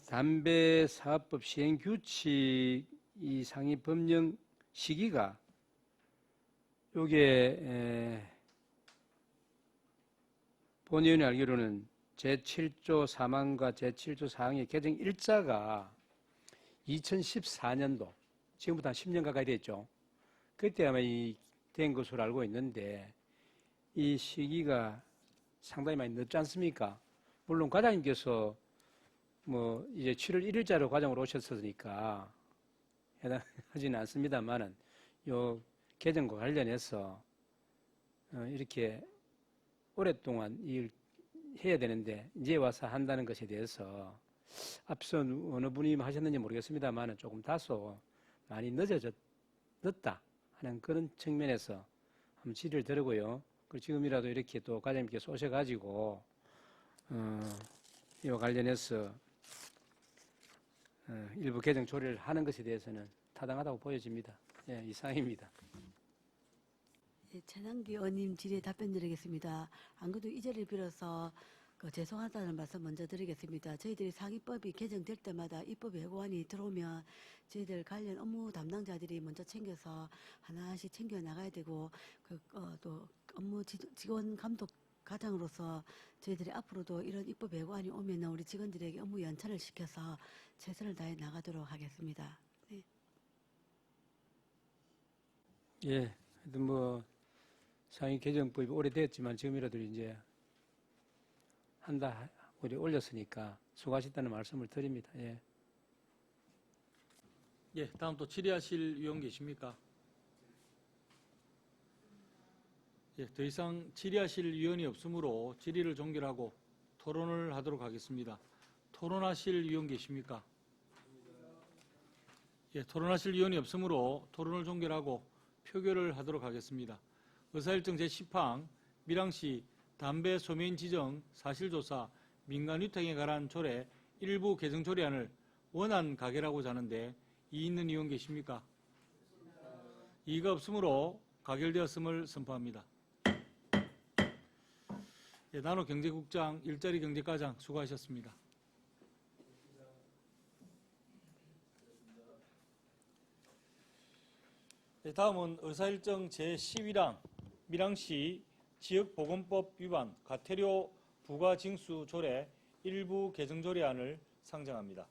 담배사업법 시행규칙 이 상위 법령 시기가 요게 본 의원이 알기로는 제7조 4항과 제7조 4항의 개정 일자가 2014년도 지금부터 한 10년 가까이 됐죠. 그때 아마 된 것으로 알고 있는데 이 시기가 상당히 많이 늦지 않습니까? 물론 과장님께서 뭐 이제 7월 1일자로 과장으로 오셨으니까 해당하지는 않습니다만은 요 개정과 관련해서 이렇게 오랫동안 일 해야 되는데 이제 와서 한다는 것에 대해서 앞서 어느 분이 하셨는지 모르겠습니다만은 조금 다소 많이 늦다 하는 그런 측면에서 한번 질의를 드리고요. 그리고 지금이라도 이렇게 또 과장님께서 오셔가지고 이와 관련해서 일부 개정 조례를 하는 것에 대해서는 타당하다고 보여집니다. 예, 이상입니다. 네, 최남기 의원님 질의에 답변드리겠습니다. 안 그래도 이 자리를 빌어서 죄송하다는 말씀 먼저 드리겠습니다. 저희들이 상위법이 개정될 때마다 입법 예고안이 들어오면 저희들 관련 업무 담당자들이 먼저 챙겨서 하나씩 챙겨 나가야 되고 또 업무 직원 감독 과장으로서 저희들이 앞으로도 이런 입법 예고안이 오면 우리 직원들에게 업무 연차를 시켜서 최선을 다해 나가도록 하겠습니다. 네. 예, 하여튼 뭐 상위 개정법이 오래됐지만 지금이라도 이제 한다 우리 올렸으니까 수고하셨다는 말씀을 드립니다. 예. 예, 다음 또 질의하실 위원 계십니까? 예, 더 이상 질의하실 위원이 없으므로 질의를 종결하고 토론을 하도록 하겠습니다. 토론하실 위원 계십니까? 예, 토론하실 위원이 없으므로 토론을 종결하고 표결을 하도록 하겠습니다. 의사일정 제10항 밀양시 담배 소매인 지정 사실조사 민간 위탁에 관한 조례 일부 개정 조례안을 원안 가결하고자 하는데 이의 있는 의원 계십니까? 이의가 없으므로 가결되었음을 선포합니다. 예, 나노경제국장, 일자리 경제과장 수고하셨습니다. 네, 다음은 의사일정 제11항 밀양시 지역보건법 위반 과태료 부과징수 조례 일부 개정 조례안을 상정합니다.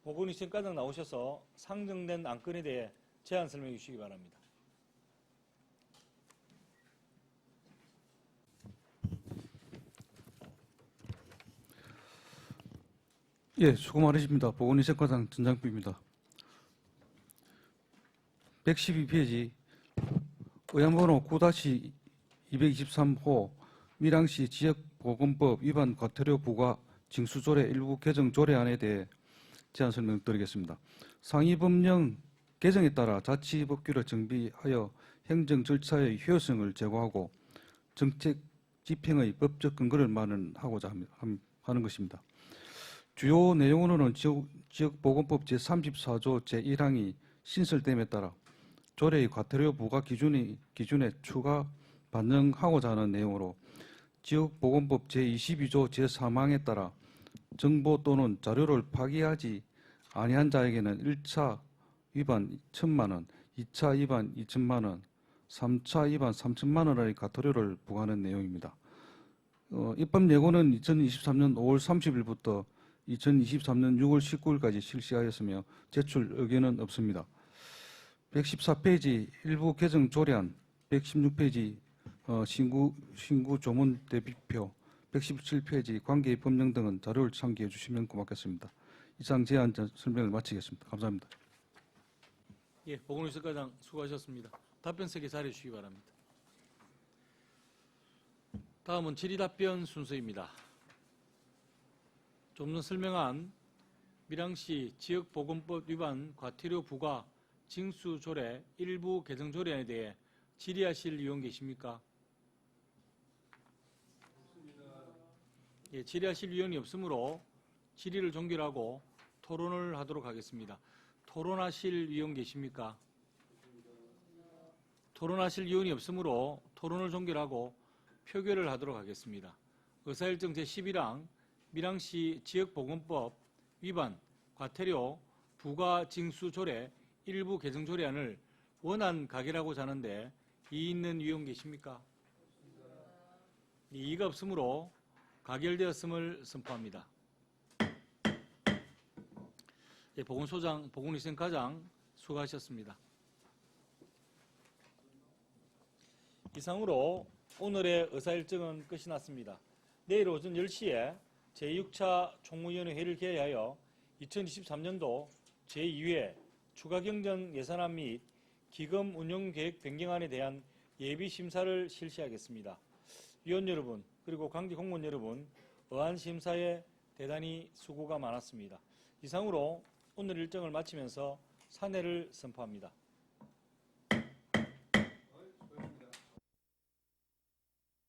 보건위생과장 나오셔서 상정된 안건에 대해 제안 설명해 주시기 바랍니다. 예, 수고 많으십니다. 보건위생과장 전장비입니다. 112페이지 의안번호 9-223호 밀양시 지역보건법 위반 과태료 부과 징수조례 일부 개정 조례안에 대해 제안 설명드리겠습니다. 상위법령 개정에 따라 자치법규를 정비하여 행정 절차의 효율성을 제고하고 정책 집행의 법적 근거를 마련하고자 하는 것입니다. 주요 내용으로는 지역보건법 제34조 제1항이 신설됨에 따라 조례의 과태료 부과 기준에 추가 반영하고자 하는 내용으로 지역보건법 제22조 제3항에 따라 정보 또는 자료를 파기하지 아니한 자에게는 1차 위반 1,000만 원, 2차 위반 2천만 원, 3차 위반 3천만 원의 과태료를 부과하는 내용입니다. 입법 예고는 2023년 5월 30일부터 2023년 6월 19일까지 실시하였으며 제출 의견은 없습니다. 114페이지 일부 개정 조례안, 116페이지 신구 조문 대비표, 117페이지 관계의 법령 등은 자료를 참고해 주시면 고맙겠습니다. 이상 제안 설명을 마치겠습니다. 감사합니다. 예, 보건위생과장 수고하셨습니다. 답변석에 자리해 주시기 바랍니다. 다음은 질의답변 순서입니다. 좀 전 설명한 밀양시 지역보건법 위반 과태료 부과 징수조례 일부 개정 조례안에 대해 질의하실 위원 계십니까? 예, 질의하실 위원이 없으므로 질의를 종결하고 토론을 하도록 하겠습니다. 토론하실 위원 계십니까? 토론하실 위원이 없으므로 토론을 종결하고 표결을 하도록 하겠습니다. 의사일정 제11항 밀양시 지역보건법 위반 과태료 부과징수조례 일부 개정 조례안을 원안 가결하고자 하는데 이의 있는 위원 계십니까? 이의가 없으므로 가결되었음을 선포합니다. 예, 보건소장, 보건위생과장 수고하셨습니다. 이상으로 오늘의 의사일정은 끝이 났습니다. 내일 오전 10시에 제6차 총무위원회 회의를 개회하여 2023년도 제2회 추가경정 예산안 및 기금 운영계획 변경안에 대한 예비심사를 실시하겠습니다. 위원 여러분 그리고 관계 공무원 여러분 어안심사에 대단히 수고가 많았습니다. 이상으로 오늘 일정을 마치면서 사내를 선포합니다.